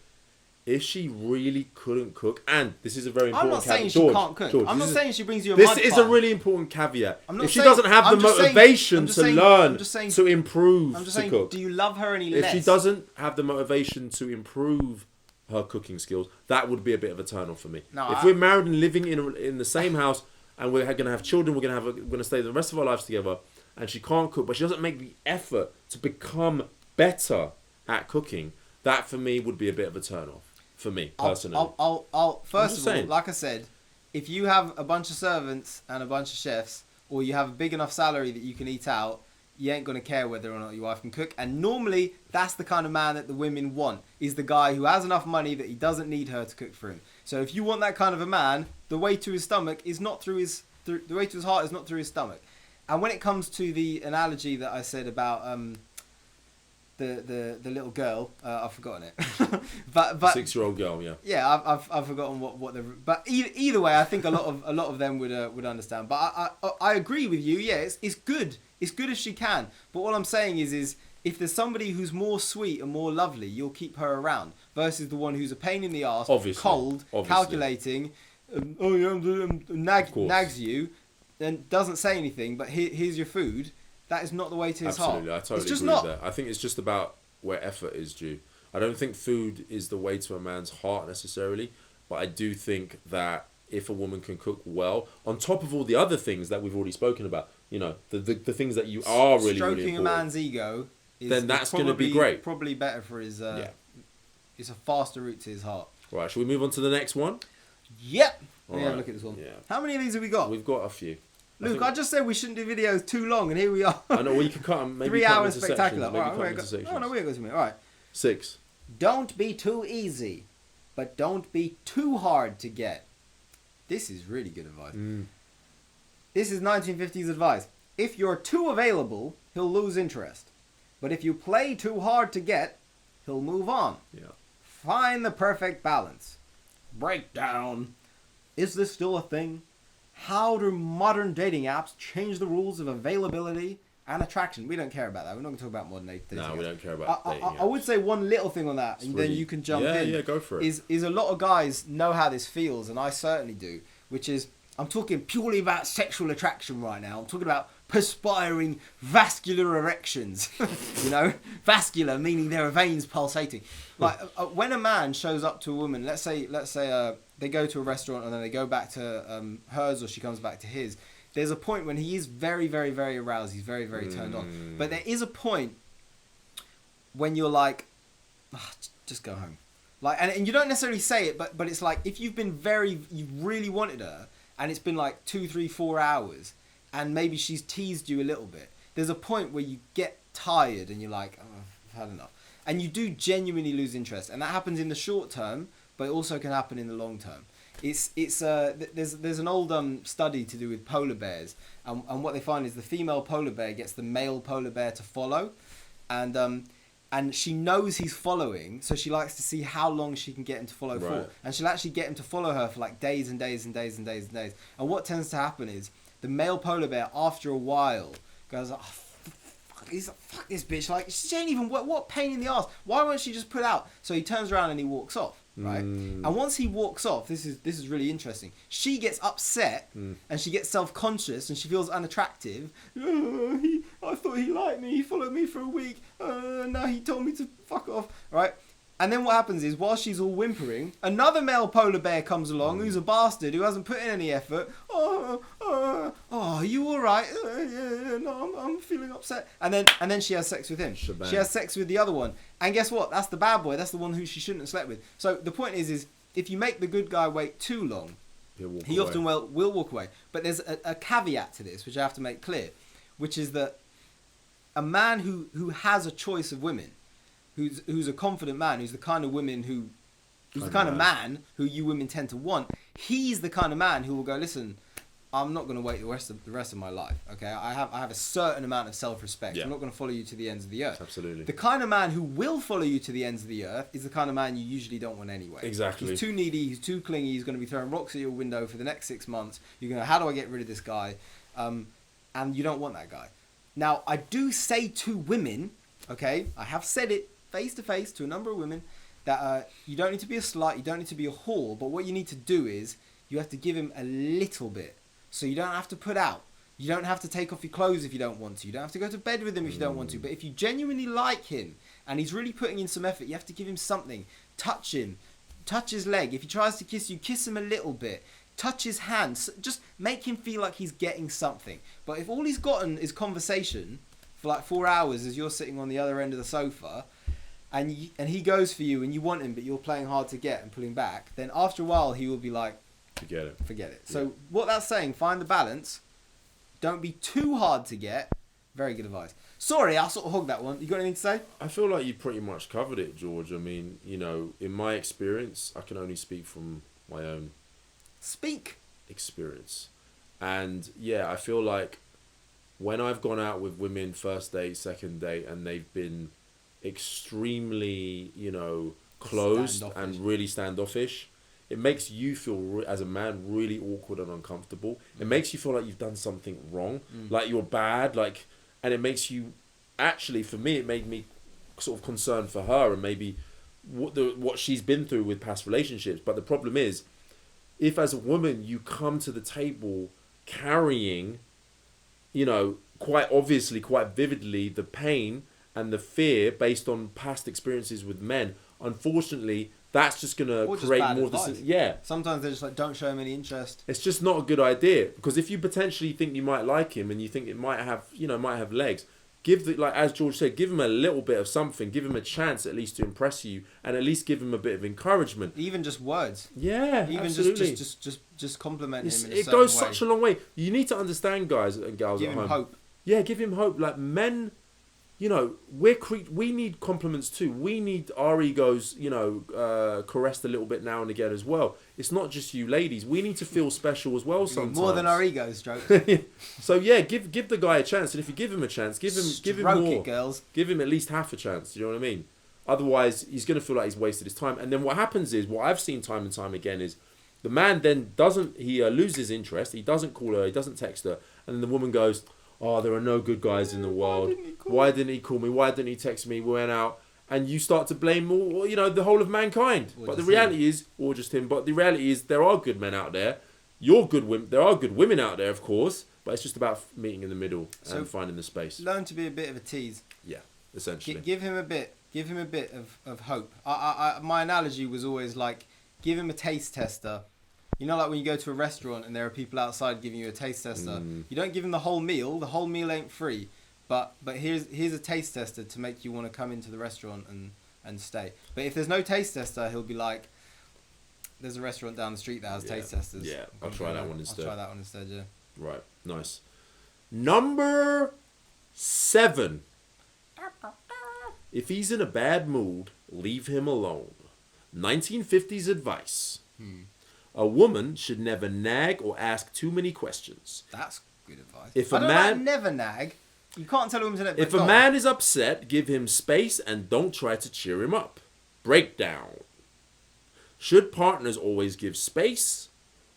S2: if she really couldn't cook, and this is a very
S1: I'm
S2: important
S1: not saying
S2: caveat.
S1: she
S2: George,
S1: can't cook.
S2: George,
S1: I'm not
S2: this is-
S1: saying she brings you a
S2: This
S1: mud
S2: is
S1: pie.
S2: a really important caveat.
S1: I'm not
S2: If she
S1: saying-
S2: doesn't have the
S1: I'm just saying-
S2: motivation
S1: I'm just
S2: to
S1: saying-
S2: learn,
S1: I'm just saying-
S2: to improve
S1: I'm just
S2: to
S1: saying,
S2: cook,
S1: do you love her any
S2: if
S1: less?
S2: she doesn't have the motivation to improve her cooking skills, that would be a bit of a turn off for me.
S1: No,
S2: if
S1: I-
S2: we're married and living in the same house and we're going to have children, we're going to stay the rest of our lives together, and she can't cook, but she doesn't make the effort to become better at cooking, that for me would be a bit of a turn off for me personally.
S1: I'll first
S2: just
S1: of all,
S2: saying.
S1: like I said, if you have a bunch of servants and a bunch of chefs, or you have a big enough salary that you can eat out, you ain't gonna care whether or not your wife can cook. And normally, that's the kind of man that the women want, is the guy who has enough money that he doesn't need her to cook for him. So if you want that kind of a man, the way to his stomach is not through the way to his heart is not through his stomach. And when it comes to the analogy that I said about the little girl, I've forgotten it. but
S2: 6-year-old girl, yeah.
S1: yeah, I've forgotten what the. But either way, I think a lot of them would understand. But I agree with you. Yeah, it's good. It's good if she can. But what I'm saying is if there's somebody who's more sweet and more lovely, you'll keep her around versus the one who's a pain in the ass,
S2: Obviously.
S1: cold, calculating, nags you, and doesn't say anything. But here's your food. That is not the way to his
S2: Absolutely,
S1: heart.
S2: I totally
S1: It's just
S2: agree
S1: not.
S2: with that. I think it's just about where effort is due. I don't think food is the way to a man's heart necessarily, but I do think that if a woman can cook well, on top of all the other things that we've already spoken about, you know, the things that you are really,
S1: Stroking
S2: really
S1: a
S2: important,
S1: man's ego
S2: then that's going to be great.
S1: Probably better for his.
S2: Yeah.
S1: It's a faster route to his heart.
S2: Right, shall we move on to the next one?
S1: Yep. Let me
S2: All
S1: have a
S2: right.
S1: look at this one.
S2: Yeah.
S1: How many of these have we got?
S2: We've got a few.
S1: Luke, I just said we shouldn't do videos too long, and here we are.
S2: I know, well, you can cut them. Maybe
S1: 3
S2: cut them
S1: hours
S2: into
S1: spectacular.
S2: sections, maybe
S1: All
S2: cut them
S1: right,
S2: into sections.
S1: no, we ain't going to me. All right.
S2: 6.
S1: Don't be too easy, but don't be too hard to get. This is really good advice. This is 1950s advice. If you're too available, he'll lose interest. But if you play too hard to get, he'll move on.
S2: Yeah.
S1: Find the perfect balance. Breakdown. Is this still a thing? How do modern dating apps change the rules of availability and attraction? We don't care about that. We're not going to talk about modern dating apps.
S2: No, we don't care about dating
S1: I would say one little thing on that, and then you can jump in.
S2: Yeah, go for it.
S1: Is a lot of guys know how this feels, and I certainly do, which is, I'm talking purely about sexual attraction right now. I'm talking about perspiring vascular erections. You know, vascular meaning there are veins pulsating. Like when a man shows up to a woman, let's say they go to a restaurant and then they go back to hers, or she comes back to his. There's a point when he is very, very, very aroused. He's very, very turned on. But there is a point when you're like, just go home. Like, and you don't necessarily say it, but it's like if you've been you really wanted her, and it's been like 2, 3, 4 hours, and maybe she's teased you a little bit. There's a point where you get tired and you're like, oh, I've had enough. And you do genuinely lose interest. And that happens in the short term, but it also can happen in the long term. There's an old study to do with polar bears. And what they find is the female polar bear gets the male polar bear to follow. And she knows he's following, so she likes to see how long she can get him to follow for. And she'll actually get him to follow her for like days and days and days and days and days. And what tends to happen is the male polar bear, after a while, goes, oh, fuck this bitch. Like, she ain't even, what pain in the ass. Why won't she just put out? So he turns around and he walks off, right? And once he walks off, this is really interesting. She gets upset and she gets self-conscious and she feels unattractive. I thought he liked me. He followed me for a week. Now he told me to fuck off, right? And then what happens is, while she's all whimpering, another male polar bear comes along who's a bastard who hasn't put in any effort. Are you all right? No, I'm feeling upset. And then she has sex with him.
S2: Shebang.
S1: She has sex with the other one. And guess what? That's the bad boy. That's the one who she shouldn't have slept with. So the point is if you make the good guy wait too long, he often will walk away. But there's a caveat to this, which I have to make clear, which is that a man who has a choice of women, who's a confident man, who's the kind of women who's the kind of man who you women tend to want, he's the kind of man who will go, listen, I'm not going to wait the rest of my life. Okay, I have a certain amount of self-respect.
S2: Yeah.
S1: I'm not going to follow you to the ends of the earth.
S2: Absolutely.
S1: The kind of man who will follow you to the ends of the earth is the kind of man you usually don't want anyway.
S2: Exactly.
S1: He's too needy. He's too clingy. He's going to be throwing rocks at your window for the next 6 months. You're going to, how do I get rid of this guy? And you don't want that guy. Now, I do say to women, okay, I have said it face to face to a number of women, that you don't need to be a slut, you don't need to be a whore, but what you need to do is you have to give him a little bit. So you don't have to put out. You don't have to take off your clothes if you don't want to. You don't have to go to bed with him if you don't want to. But if you genuinely like him and he's really putting in some effort, you have to give him something. Touch him. Touch his leg. If he tries to kiss you, kiss him a little bit. Touch his hands. Just make him feel like he's getting something. But if all he's gotten is conversation for like 4 hours as you're sitting on the other end of the sofa, and he goes for you and you want him, but you're playing hard to get and pulling back, then after a while he will be like, forget it. So what that's saying, find the balance. Don't be too hard to get. Very good advice. Sorry, I sort of hogged that one. You got anything to say?
S2: I feel like you pretty much covered it, George. I mean, you know, in my experience, I can only speak from my own experience. And yeah, I feel like when I've gone out with women first date, second date, and they've been extremely, you know, closed and really standoffish, it makes you feel, as a man, really awkward and uncomfortable. It makes you feel like you've done something wrong, like you're bad, like, and it makes you, actually, for me, it made me sort of concerned for her and maybe what she's been through with past relationships. But the problem is, if as a woman you come to the table carrying, you know, quite obviously, quite vividly, the pain and the fear based on past experiences with men, unfortunately, that's just going to create more of this. Yeah.
S1: Sometimes they're just like, don't show him any interest.
S2: It's just not a good idea, because if you potentially think you might like him and you think it might have, you know, might have legs, like as George said, give him a little bit of something, give him a chance at least to impress you, and at least give him a bit of encouragement.
S1: Even just words.
S2: Yeah,
S1: even
S2: absolutely.
S1: just compliment him in a certain way.
S2: It goes such a long way. You need to understand, guys and gals at home.
S1: Give him hope.
S2: Yeah, give him hope. Like men, you know, we need compliments too. We need our egos, you know, caressed a little bit now and again as well. It's not just you ladies. We need to feel special as well sometimes.
S1: More than our egos, Stroke.
S2: So yeah, give the guy a chance, and if you give him a chance, give him more.
S1: It, girls.
S2: Give him at least half a chance. You know what I mean? Otherwise, he's gonna feel like he's wasted his time. And then what happens is, what I've seen time and time again is, the man then loses interest. He doesn't call her. He doesn't text her, and then the woman goes, "Oh, there are no good guys in the world. Why didn't he call me? Why didn't he text me? We went out." And you start to blame all, you know, the whole of mankind. But the reality is, or just him. But the reality is, there are good men out there. There are good women out there, of course. But it's just about meeting in the middle and finding the space.
S1: Learn to be a bit of a tease.
S2: Yeah, essentially.
S1: Give him a bit. Give him a bit of hope. My analogy was always like, give him a taste tester. You know, like when you go to a restaurant and there are people outside giving you a taste tester. You don't give him the whole meal. The whole meal ain't free. But here's a taste tester to make you want to come into the restaurant and stay. But if there's no taste tester, he'll be like, there's a restaurant down the street that has taste testers.
S2: Yeah, I'll try that one instead.
S1: Yeah.
S2: Right, nice. Number 7. If he's in a bad mood, leave him alone. 1950s advice. A woman should never nag or ask too many questions.
S1: That's good advice.
S2: If a man
S1: never nag, you can't tell a woman to never.
S2: If a man is upset, give him space and don't try to cheer him up. Breakdown. Should partners always give space,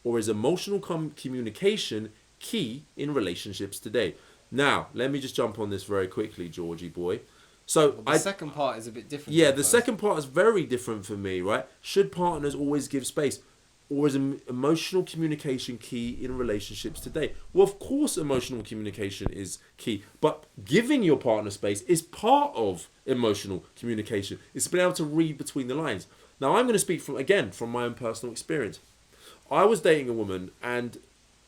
S2: or is emotional communication key in relationships today? Now, let me just jump on this very quickly, Georgie boy. So
S1: the second part is a bit different.
S2: Yeah, the second part is very different for me, right? Should partners always give space? Or is emotional communication key in relationships today? Well, of course, emotional communication is key. But giving your partner space is part of emotional communication. It's being able to read between the lines. Now, I'm going to speak from my own personal experience. I was dating a woman, and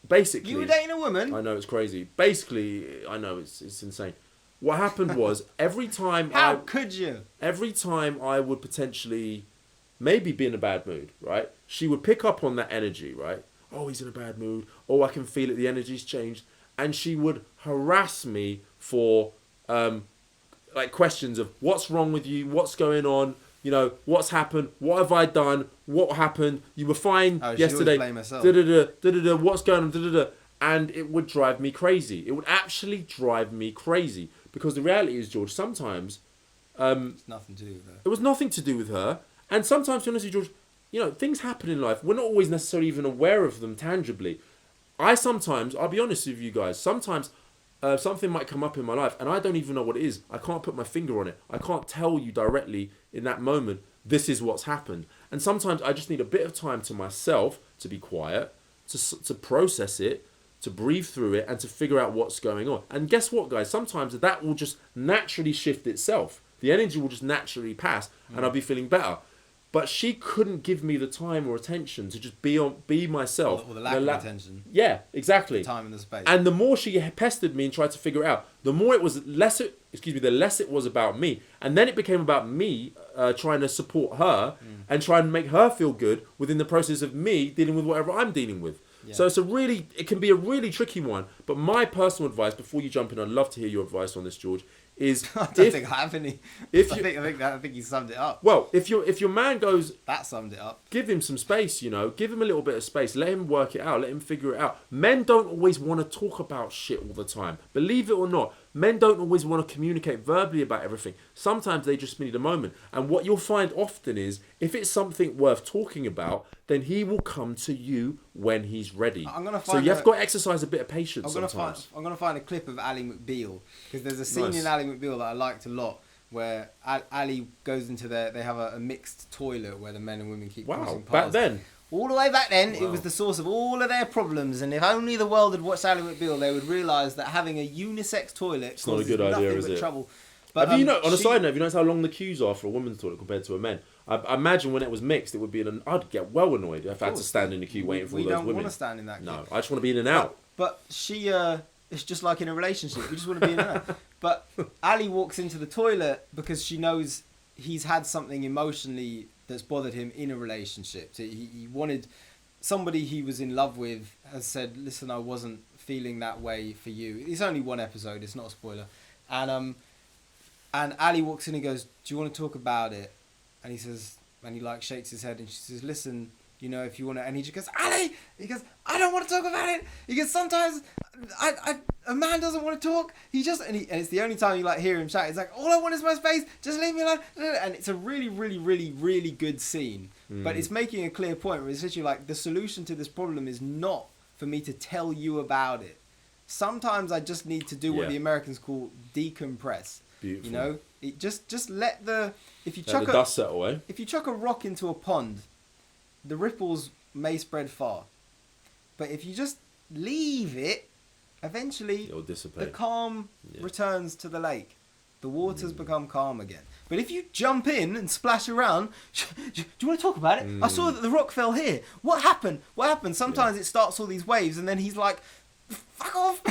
S2: basically...
S1: You were dating a woman?
S2: I know, it's crazy. Basically, I know, it's insane. What happened was, every time
S1: How could you?
S2: Every time I would potentially... maybe be in a bad mood, right? She would pick up on that energy, right? Oh, he's in a bad mood. Oh, I can feel it. The energy's changed. And she would harass me for, like, questions of what's wrong with you? What's going on? You know, what's happened? What have I done? What happened? You were fine yesterday.
S1: Blame herself.
S2: What's going on? And it would drive me crazy. It would actually drive me crazy. Because the reality is, George, sometimes...
S1: it's nothing to do with her.
S2: It was nothing to do with her. And sometimes, to be honest with you, George, you know, things happen in life. We're not always necessarily even aware of them tangibly. I'll be honest with you guys, sometimes something might come up in my life and I don't even know what it is. I can't put my finger on it. I can't tell you directly in that moment. this is what's happened. And sometimes I just need a bit of time to myself to be quiet, to process it, to breathe through it, and to figure out what's going on. And guess what, guys? Sometimes that will just naturally shift itself. The energy will just naturally pass, and I'll be feeling better. But she couldn't give me the time or attention to just be myself.
S1: Or the lack of attention.
S2: Yeah, exactly.
S1: The time and the space.
S2: And the more she pestered me and tried to figure it out, the more it was the less it was about me. And then it became about me trying to support her and try and make her feel good within the process of me dealing with whatever I'm dealing with. Yeah. So it can be a really tricky one. But my personal advice, before you jump in, I'd love to hear your advice on this, George, is
S1: I don't think I have any. I think you summed it up.
S2: Well, if your man goes,
S1: that summed it up.
S2: Give him some space, give him a little bit of space, let him work it out, let him figure it out. Men don't always want to talk about shit all the time. Believe it or not, men don't always want to communicate verbally about everything. Sometimes they just need a moment. And what you'll find often is, if it's something worth talking about, then he will come to you when he's ready. So you have got to exercise a bit of patience sometimes.
S1: I'm going to find a clip of Ally McBeal, because there's a scene in Ally McBeal that I liked a lot, where Ali goes into they have a mixed toilet where the men and women keep crossing paths.
S2: Back then.
S1: All the way back then, it was the source of all of their problems, and if only the world had watched Ally McBeal, they would realise that having a unisex toilet
S2: it's not a good idea, is it?
S1: Trouble. But,
S2: on a side note, have you noticed how long the queues are for a women's toilet compared to a men? I imagine when it was mixed, it would be I'd get well annoyed if I had to stand in the queue waiting for all those women.
S1: We don't want to stand in that queue.
S2: No, I just want to be in and out.
S1: But she, it's just like in a relationship. You just want to be in and out. But Ali walks into the toilet because she knows he's had something emotionally that's bothered him in a relationship. So he wanted somebody he was in love with has said, listen, I wasn't feeling that way for you. It's only one episode. It's not a spoiler. And Ali walks in and goes, do you want to talk about it? And he says, and he shakes his head, and she says, listen, if you want to, and he just goes, Ali, he goes, I don't want to talk about it. He goes, sometimes a man doesn't want to talk. And it's the only time you hear him shout. It's like, all I want is my space. Just leave me alone. And it's a really, really, really, really good scene. But it's making a clear point where it's literally the solution to this problem is not for me to tell you about it. Sometimes I just need to do what the Americans call decompress.
S2: Beautiful.
S1: It just let the
S2: dust settle away.
S1: If you chuck a rock into a pond, the ripples may spread far. But if you just leave it, eventually
S2: it'll dissipate.
S1: The calm returns to the lake. The waters become calm again. But if you jump in and splash around, do you want to talk about it? I saw that the rock fell here. What happened? Sometimes it starts all these waves, and then he's like, fuck off.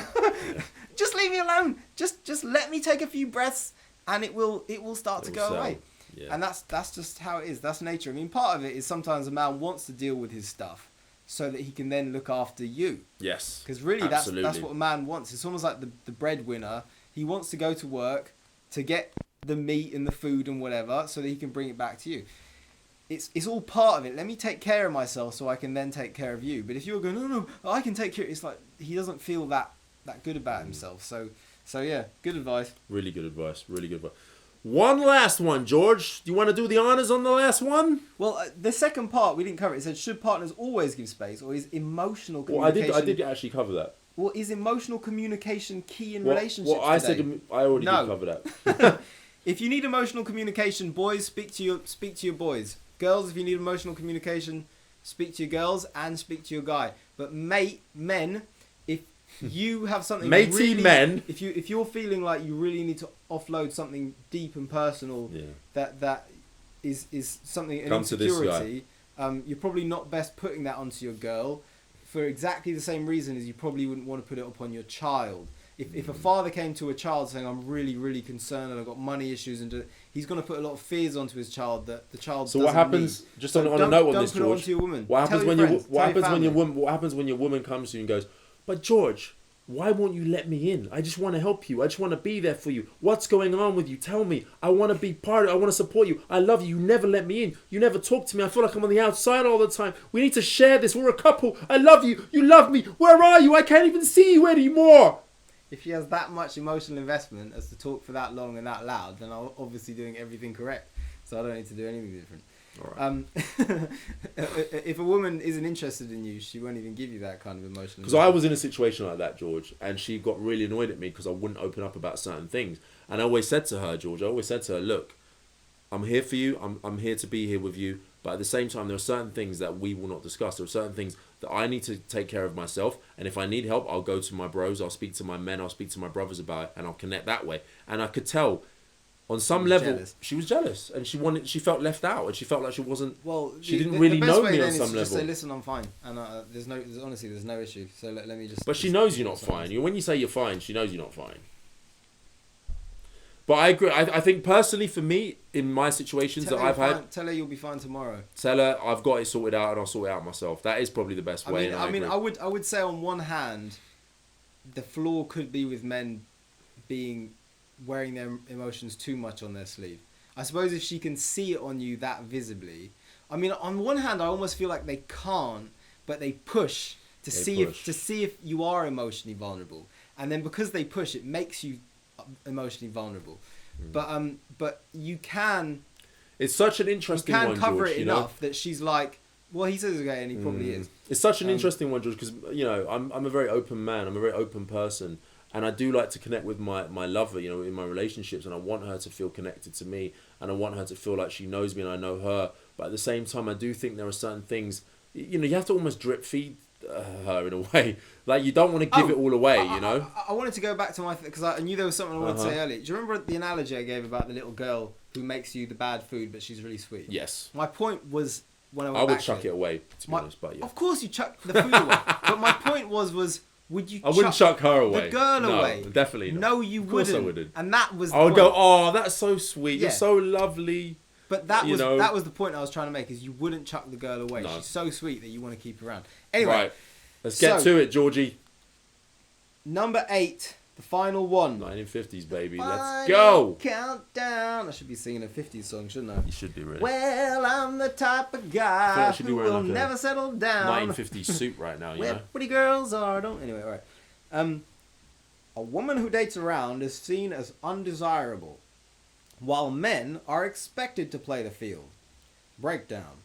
S1: Just leave me alone. Just let me take a few breaths, and it will start to go away. Yeah. And that's just how it is. That's nature. I mean, part of it is sometimes a man wants to deal with his stuff so that he can then look after you.
S2: Yes.
S1: Because really, that's what a man wants. It's almost like the breadwinner. He wants to go to work to get the meat and the food and whatever so that he can bring it back to you. It's all part of it. Let me take care of myself so I can then take care of you. But if you're going, no, I can take care, it's like he doesn't feel that good about himself. So yeah, good advice.
S2: Really good advice. Really good advice. One last one, George. Do you want to do the honors on the last one?
S1: Well, the second part we didn't cover. It said, should partners always give space, or is emotional communication...
S2: Well, I did actually cover that.
S1: Well, is emotional communication key in relationships
S2: Well, I already did cover that.
S1: If you need emotional communication, boys, speak to your boys. Girls, if you need emotional communication, speak to your girls and speak to your guy. But men, if you have something
S2: men,
S1: if you're feeling like you really need to offload something deep and personal, that is something, an insecurity, you're probably not best putting that onto your girl for exactly the same reason as you probably wouldn't want to put it upon your child. If a father came to a child saying, I'm really, really concerned and I've got money issues, and he's going to put a lot of fears onto his child that the child doesn't need. So what happens,
S2: just on a note on this, George,
S1: don't put it onto your woman.
S2: What happens when your woman comes to you and goes, but George, why won't you let me in? I just want to help you. I just want to be there for you. What's going on with you? Tell me. I want to be part of it. I want to support you. I love you. You never let me in. You never talk to me. I feel like I'm on the outside all the time. We need to share this. We're a couple. I love you. You love me. Where are you? I can't even see you anymore.
S1: If she has that much emotional investment as to talk for that long and that loud, then I'm obviously doing everything correct. So I don't need to do anything different.
S2: All right.
S1: If a woman isn't interested in you, she won't even give you that kind of emotional.
S2: Because I was in a situation like that, George, and she got really annoyed at me because I wouldn't open up about certain things. And I always said to her, George, look, I'm here for you. I'm here to be here with you. But at the same time, there are certain things that we will not discuss. There are certain things that I need to take care of myself. And if I need help, I'll go to my bros. I'll speak to my men. I'll speak to my brothers about it, and I'll connect that way. And I could tell, on some level, she was jealous, and she felt left out, and she felt like she wasn't.
S1: Well,
S2: she didn't really know me on some level.
S1: Just say, listen, I'm fine, and honestly, there's no issue. So let me just.
S2: But she knows you're not fine. When you say you're fine, she knows you're not fine. But I agree. I think personally, for me, in my situations that I've had,
S1: tell her you'll be fine tomorrow.
S2: Tell her I've got it sorted out, and I'll sort it out myself. That is probably the best way.
S1: I would say on one hand, the flaw could be with men wearing their emotions too much on their sleeve. I suppose if she can see it on you that visibly. I mean, on one hand, I almost feel like they can't, but they push to see if you are emotionally vulnerable, and then because they push, it makes you emotionally vulnerable. But you can.
S2: It's such an interesting one, George.
S1: You can cover it enough that she's like, well, he says okay, and he probably is.
S2: It's such an interesting one, George, because I'm a very open man. I'm a very open person. And I do like to connect with my lover, in my relationships, and I want her to feel connected to me, and I want her to feel like she knows me and I know her. But at the same time, I do think there are certain things, you have to almost drip feed her in a way. Like, you don't want to give it all away,
S1: I wanted to go back to because I knew there was something I wanted to say earlier. Do you remember the analogy I gave about the little girl who makes you the bad food, but she's really sweet?
S2: Yes.
S1: My point was, when I
S2: would chuck it away, to be honest, but yeah.
S1: Of course you chuck the food away. But my point was, I
S2: wouldn't chuck her away.
S1: The girl away.
S2: Definitely not.
S1: No, you wouldn't.
S2: Of course I wouldn't.
S1: And that was.
S2: I would go, oh, that's so sweet. Yeah. You're so lovely.
S1: But that was the point I was trying to make, is you wouldn't chuck the girl away. No. She's so sweet that you want to keep her around. Anyway,
S2: right. Let's get to it, Georgie.
S1: Number 8, the final one.
S2: 1950s, baby. Let's go.
S1: Countdown. I should be singing a 50s song, shouldn't I?
S2: You should be, really.
S1: Well, I'm the type of guy who will never settle down.
S2: 1950s suit right now,
S1: Where pretty girls are. Anyway, all right. A woman who dates around is seen as undesirable, while men are expected to play the field. Breakdown.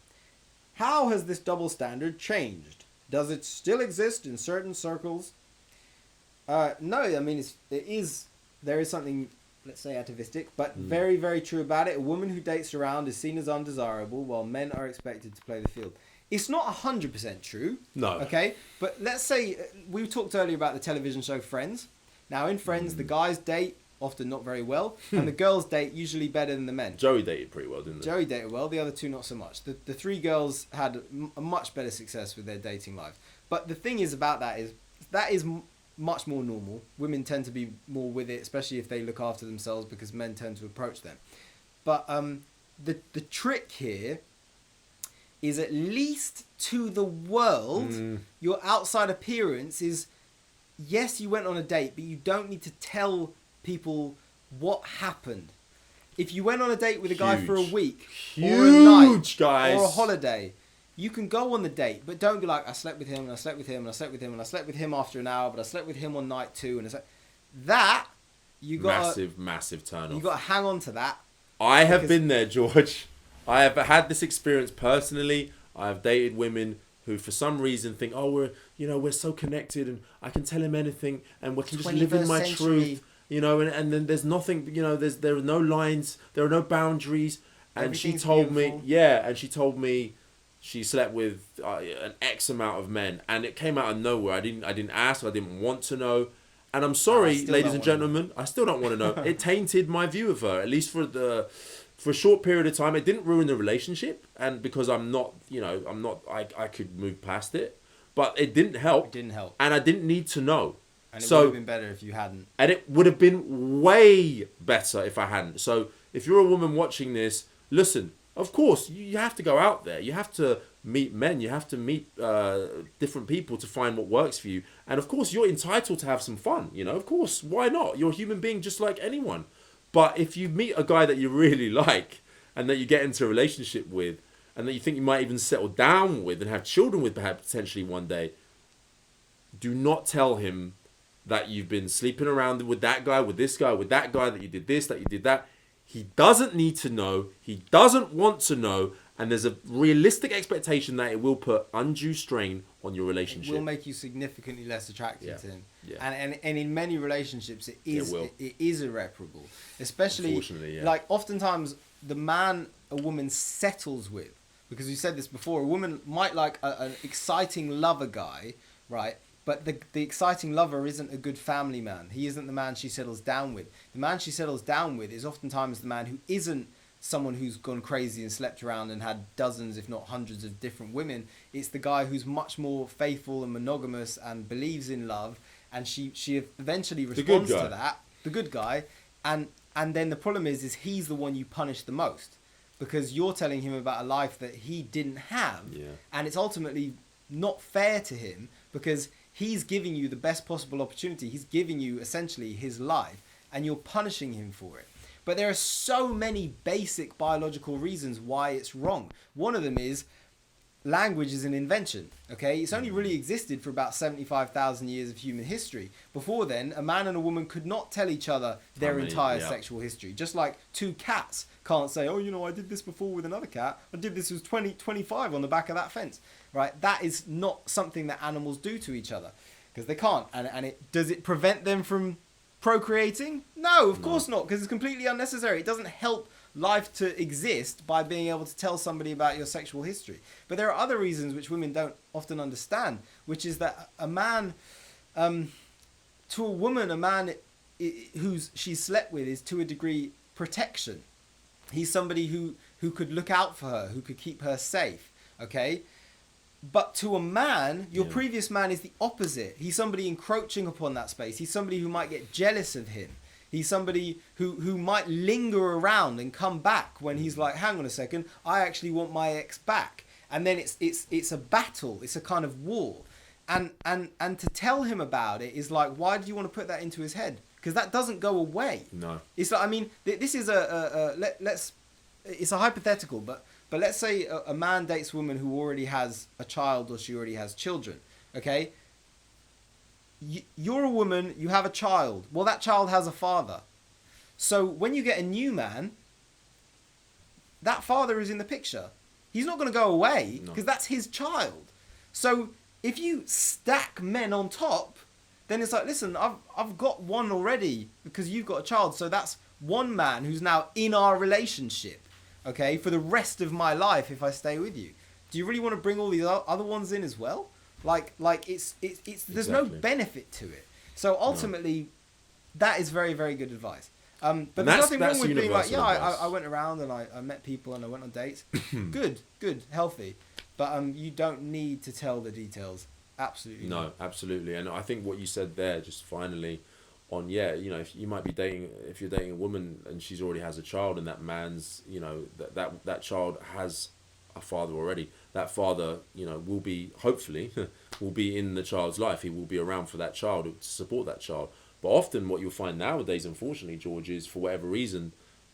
S1: How has this double standard changed? Does it still exist in certain circles? No, I mean, there is something, let's say, atavistic, but very, very true about it. A woman who dates around is seen as undesirable, while men are expected to play the field. It's not 100% true.
S2: No.
S1: Okay? But let's say, we talked earlier about the television show Friends. Now, in Friends, the guys date, often not very well, and the girls date usually better than the men.
S2: Joey dated pretty well, didn't they?
S1: Joey dated well, the other two not so much. The three girls had a much better success with their dating lives. But the thing is about that is much more normal. Women tend to be more with it, especially if they look after themselves, because men tend to approach them. But the trick here is, at least to the world, your outside appearance is, yes, you went on a date, but you don't need to tell people what happened. If you went on a date with a guy for a week, or a night,
S2: guys,
S1: or a holiday, you can go on the date, but don't be like, I slept with him, and I slept with him, and I slept with him, and I slept with him after an hour, but I slept with him on night 2, and it's like that. You got
S2: massive turn off.
S1: You got to hang on to that.
S2: I have been there, George. I have had this experience personally. I have dated women who, for some reason, think, oh, we're so connected, and I can tell him anything, and we can just live in my truth. And then there's nothing, there are no lines, there are no boundaries. And she told me she slept with an X amount of men, and it came out of nowhere. I didn't ask, I didn't want to know. And I'm sorry, ladies and gentlemen, I still don't want to know. It tainted my view of her, at least for a short period of time. It didn't ruin the relationship, and because I could move past it, but it didn't help.
S1: It didn't help.
S2: And I didn't need to know.
S1: And it would have been better if you hadn't.
S2: And it would have been way better if I hadn't. So if you're a woman watching this, listen, of course, you have to go out there. You have to meet men. You have to meet different people to find what works for you. And of course, you're entitled to have some fun. Of course, why not? You're a human being just like anyone. But if you meet a guy that you really like, and that you get into a relationship with, and that you think you might even settle down with and have children with perhaps potentially one day, do not tell him that you've been sleeping around with that guy, with this guy, with that guy, that you did this, that you did that. He doesn't need to know. He doesn't want to know. And there's a realistic expectation that it will put undue strain on your relationship.
S1: It will make you significantly less attractive to him.
S2: Yeah.
S1: And in many relationships, it is irreparable. Especially, like, oftentimes the man a woman settles with, because you said this before, a woman might like an exciting lover guy, right? But the exciting lover isn't a good family man. He isn't the man she settles down with. The man she settles down with is oftentimes the man who isn't someone who's gone crazy and slept around and had dozens, if not hundreds, of different women. It's the guy who's much more faithful and monogamous and believes in love, and she eventually responds to that. The good guy, and then the problem is he's the one you punish the most, because you're telling him about a life that he didn't have, and it's ultimately not fair to him, because he's giving you the best possible opportunity. He's giving you essentially his life, and you're punishing him for it. But there are so many basic biological reasons why it's wrong. One of them is language is an invention, okay? It's only really existed for about 75,000 years of human history. Before then, a man and a woman could not tell each other their entire sexual history. Just like two cats can't say, oh, you know, I did this before with another cat. I did this with 25 on the back of that fence, right? That is not something that animals do to each other, because they can't. And does it prevent them from procreating? No, of course not, because it's completely unnecessary. It doesn't help life to exist by being able to tell somebody about your sexual history. But there are other reasons which women don't often understand, which is that a man, to a woman, a man who's she's slept with is to a degree protection. He's somebody who could look out for her, who could keep her safe, okay? But to a man, your previous man is the opposite. He's somebody encroaching upon that space. He's somebody who might get jealous of him. He's somebody who might linger around and come back when he's like, hang on a second, I actually want my ex back. And then it's a battle. It's a kind of war. And to tell him about it is like, why do you want to put that into his head? Because that doesn't go away.
S2: No.
S1: It's like, I mean, this is it's a hypothetical, but let's say a man dates a woman who already has a child, or she already has children, okay? You're a woman, you have a child. Well, that child has a father. So when you get a new man, that father is in the picture. He's not going to go away, because that's his child. So if you stack men on top, then it's like, listen, I've got one already because you've got a child. So that's one man who's now in our relationship, okay, for the rest of my life if I stay with you. Do you really want to bring all these other ones in as well? Like it's there's no benefit to it. So ultimately, that is very, very good advice. But there's nothing wrong with being like, I went around and I met people and I went on dates. good, healthy. But you don't need to tell the details. Absolutely.
S2: No, absolutely. And I think what you said there, just finally, on if you might be if you're dating a woman and she's already has a child, and that man's, that child has a father already. That father, will be, hopefully, will be in the child's life. He will be around for that child, to support that child. But often what you'll find nowadays, unfortunately, George, is for whatever reason,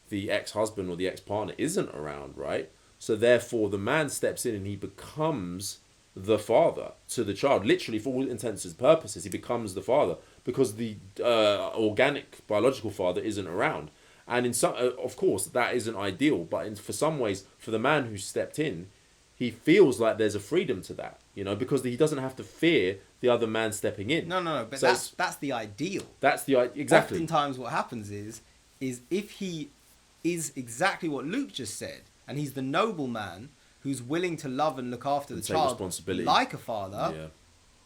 S2: the ex-husband or the ex-partner isn't around, right? So therefore, the man steps in and he becomes the father to the child. Literally, for all intents and purposes, he becomes the father, because the organic, biological father isn't around. And in some, of course, that isn't ideal. But for some ways, for the man who stepped in, he feels like there's a freedom to that, because he doesn't have to fear the other man stepping in.
S1: No, but so that's the ideal.
S2: That's the exactly.
S1: Oftentimes, what happens is if he is exactly what Luke just said, and he's the noble man who's willing to love and look after the child like a father,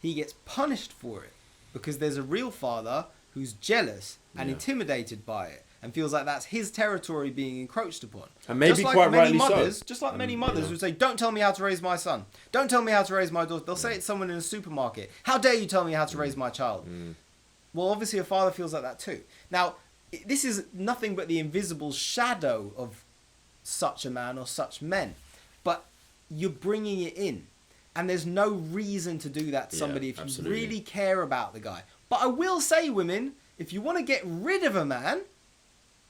S1: he gets punished for it, because there's a real father who's jealous and intimidated by it, and feels like that's his territory being encroached upon.
S2: And maybe quite rightly so.
S1: Just like many mothers would say, don't tell me how to raise my son. Don't tell me how to raise my daughter. They'll say it to someone in a supermarket. How dare you tell me how to raise my child? Well, obviously a father feels like that too. Now, this is nothing but the invisible shadow of such a man or such men. But you're bringing it in. And there's no reason to do that to somebody if you really care about the guy. But I will say, women, if you want to get rid of a man,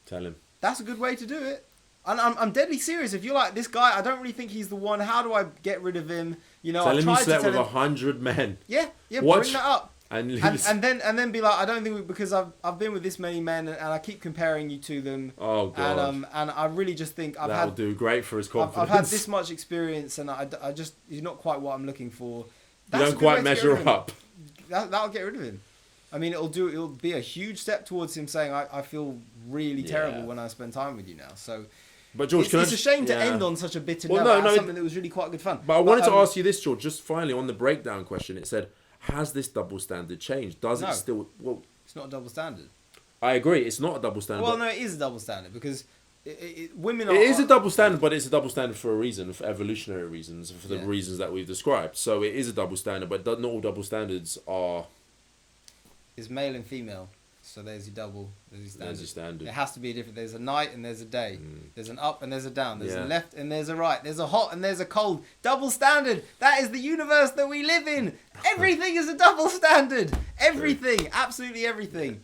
S2: tell him.
S1: That's a good way to do it. And I'm deadly serious. If you're like, this guy, I don't really think he's the one. How do I get rid of him?
S2: Tell him you slept with 100 men.
S1: Yeah, bring that up.
S2: And
S1: then be like, I don't think because I've been with this many men and I keep comparing you to them.
S2: Oh god.
S1: And I really just think
S2: that'll do great for his confidence.
S1: I've had this much experience and I just you're not quite what I'm looking for.
S2: You don't quite measure up.
S1: That'll get rid of him. I mean, it'll be a huge step towards him saying, I feel really terrible when I spend time with you now. So
S2: But George,
S1: it's a shame to end on such a bitter note. That's something that was really quite good fun.
S2: But I wanted to ask you this, George, just finally on the breakdown question. It said, has this double standard changed? Does it still... Well,
S1: it's not a double standard.
S2: I agree, it's not a double standard.
S1: Well, no, it is a double standard because women are...
S2: It is a double standard, but it's a double standard for a reason, for evolutionary reasons, for the reasons that we've described. So it is a double standard, but not all double standards are...
S1: It's male and female. So there's your double, there's your standard.
S2: There's your standard.
S1: There has to be a different... There's a night and there's a day. There's an up and there's a down. There's a left and there's a right. There's a hot and there's a cold. Double standard. That is the universe that we live in. Everything is a double standard. Everything. Absolutely everything.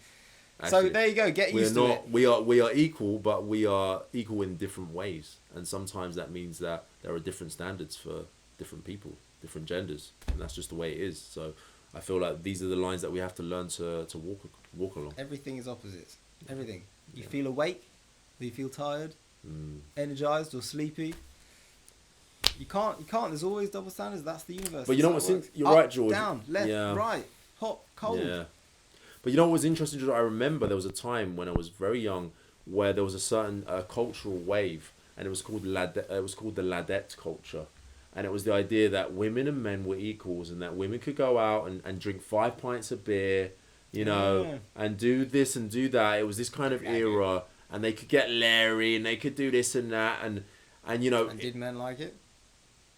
S1: Actually, so there you go. Get used to it.
S2: We are equal, but we are equal in different ways. And sometimes that means that there are different standards for different people, different genders. And that's just the way it is. So... I feel like these are the lines that we have to learn to walk along.
S1: Everything is opposites. Everything. You feel awake, or you feel tired, energized or sleepy. You can't. There's always double standards. That's the universe.
S2: But you know what's you're
S1: up,
S2: right, George.
S1: Down, left, right, hot, cold.
S2: Yeah. But you know what was interesting, George? I remember there was a time when I was very young where there was a certain cultural wave, and it was called the Ladette culture. And it was the idea that women and men were equals and that women could go out and drink 5 pints of beer, you know, and do this and do that. It was this kind of era, and they could get Larry and they could do this and that. And you know...
S1: And did men like it?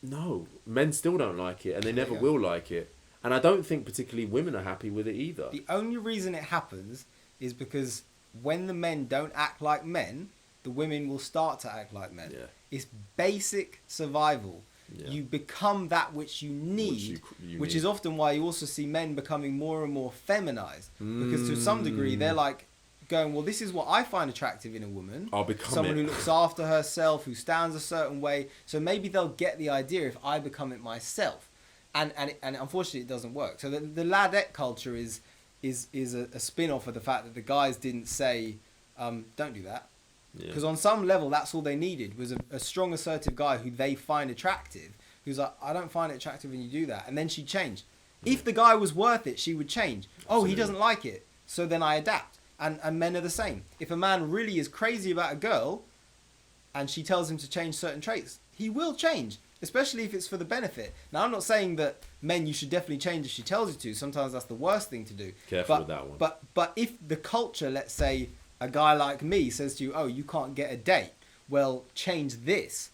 S2: No. Men still don't like it, and they never will like it. And I don't think particularly women are happy with it either.
S1: The only reason it happens is because when the men don't act like men, the women will start to act like men.
S2: Yeah.
S1: It's basic survival. Yeah. You become that which you need, which is often why you also see men becoming more and more feminized. Because to some degree, they're like going, well, this is what I find attractive in a woman.
S2: I'll become
S1: someone who looks after herself, who stands a certain way. So maybe they'll get the idea if I become it myself. And unfortunately, it doesn't work. So the ladette culture is a spin-off of the fact that the guys didn't say, don't do that. Because on some level, that's all they needed was a strong, assertive guy who they find attractive, who's like, I don't find it attractive when you do that. And then she'd change. If the guy was worth it, she would change. Oh, he doesn't like it. So then I adapt. And men are the same. If a man really is crazy about a girl and she tells him to change certain traits, he will change, especially if it's for the benefit. Now, I'm not saying that men, you should definitely change if she tells you to. Sometimes that's the worst thing to do.
S2: Careful with that one.
S1: But if the culture, let's say, a guy like me says to you, oh, you can't get a date. Well, change this.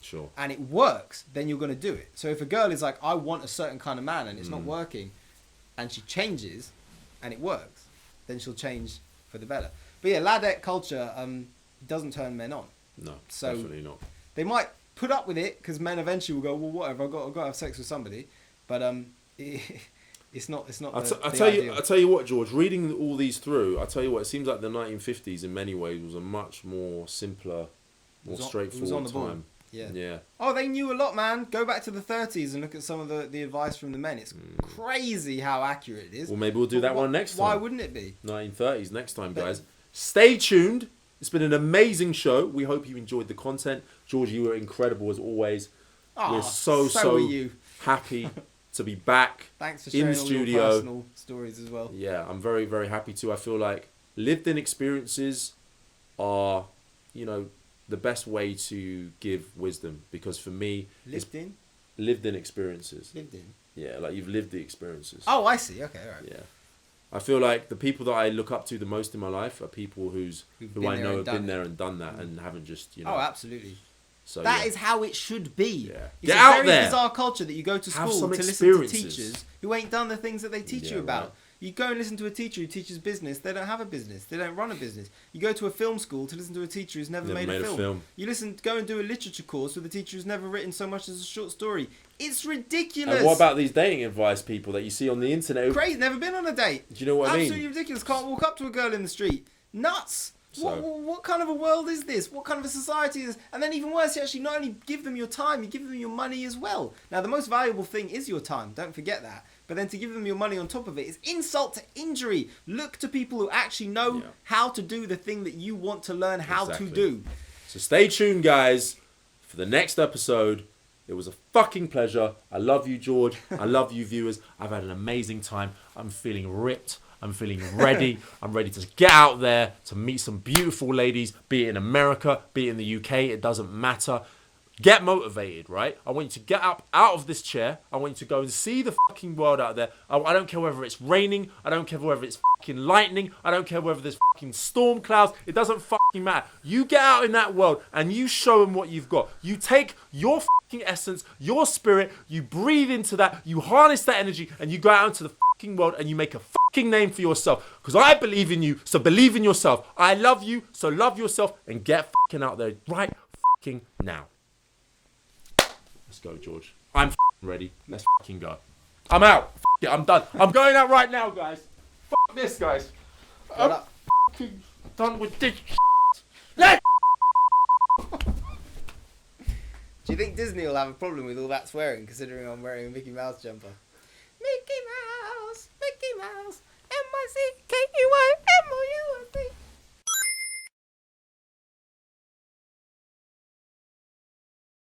S2: Sure. And
S1: it works, then you're going to do it. So if a girl is like, I want a certain kind of man and it's not working, and she changes and it works, then she'll change for the better. But yeah, ladette culture doesn't turn men on.
S2: No, so definitely not.
S1: They might put up with it because men eventually will go, well, whatever, I've got to have sex with somebody. But It's not.
S2: I tell you what, George. Reading all these through, I tell you what. It seems like the 1950s, in many ways, was a much more simpler, more straightforward time. Yeah.
S1: Oh, they knew a lot, man. Go back to the 30s and look at some of the advice from the men. It's crazy how accurate it is.
S2: Well, maybe we'll do that one next time.
S1: Why wouldn't it be?
S2: 1930s next time, guys. Stay tuned. It's been an amazing show. We hope you enjoyed the content. George, you were incredible as always. We're so happy to be back.
S1: Thanks for sharing
S2: in the studio.
S1: All your personal stories as well.
S2: Yeah, I'm very, very happy to. I feel like lived-in experiences are, the best way to give wisdom. Because for me, lived-in experiences.
S1: Lived in.
S2: Yeah, like you've lived the experiences.
S1: Oh, I see. Okay, all right.
S2: Yeah, I feel like the people that I look up to the most in my life are people who I know have been there and done that and haven't just
S1: Oh, absolutely.
S2: So
S1: that is how it should be.
S2: Yeah.
S1: It's
S2: Get out
S1: a very
S2: there.
S1: bizarre culture that you go to school to listen to teachers who ain't done the things that they teach you about. Right. You go and listen to a teacher who teaches business. They don't have a business. They don't run a business. You go to a film school to listen to a teacher who's never made a film. You go and do a literature course with a teacher who's never written so much as a short story. It's ridiculous.
S2: And what about these dating advice people that you see on the internet?
S1: Crazy. Never been on a date.
S2: Do you know what I mean?
S1: Absolutely ridiculous. Can't walk up to a girl in the street. Nuts. What kind of a world is this? What kind of a society is this? And then even worse, you actually not only give them your time, you give them your money as well. Now, the most valuable thing is your time. Don't forget that. But then to give them your money on top of it is insult to injury. Look to people who actually know how to do the thing that you want to learn how to do.
S2: So stay tuned, guys, for the next episode. It was a fucking pleasure. I love you, George. I love you, viewers. I've had an amazing time. I'm feeling ripped. I'm feeling ready. I'm ready to get out there to meet some beautiful ladies, be it in America, be it in the UK. It doesn't matter. Get motivated, right? I want you to get up out of this chair. I want you to go and see the fucking world out there. I don't care whether it's raining. I don't care whether it's fucking lightning. I don't care whether there's fucking storm clouds. It doesn't fucking matter. You get out in that world and you show them what you've got. You take your fucking essence, your spirit, you breathe into that, you harness that energy, and you go out into the fucking world and you make a fucking name for yourself. Because I believe in you, so believe in yourself. I love you, so love yourself, and get fucking out there right fucking now. Let's go, George. I'm ready. Let's fucking go. I'm out. Yeah, I'm done. I'm going out right now, guys. Fuck this, guys. I'm fucking done with this. Let's.
S1: Do you think Disney will have a problem with all that swearing, considering I'm wearing a Mickey Mouse jumper? Mickey Mouse, M-I-C-K-E-Y.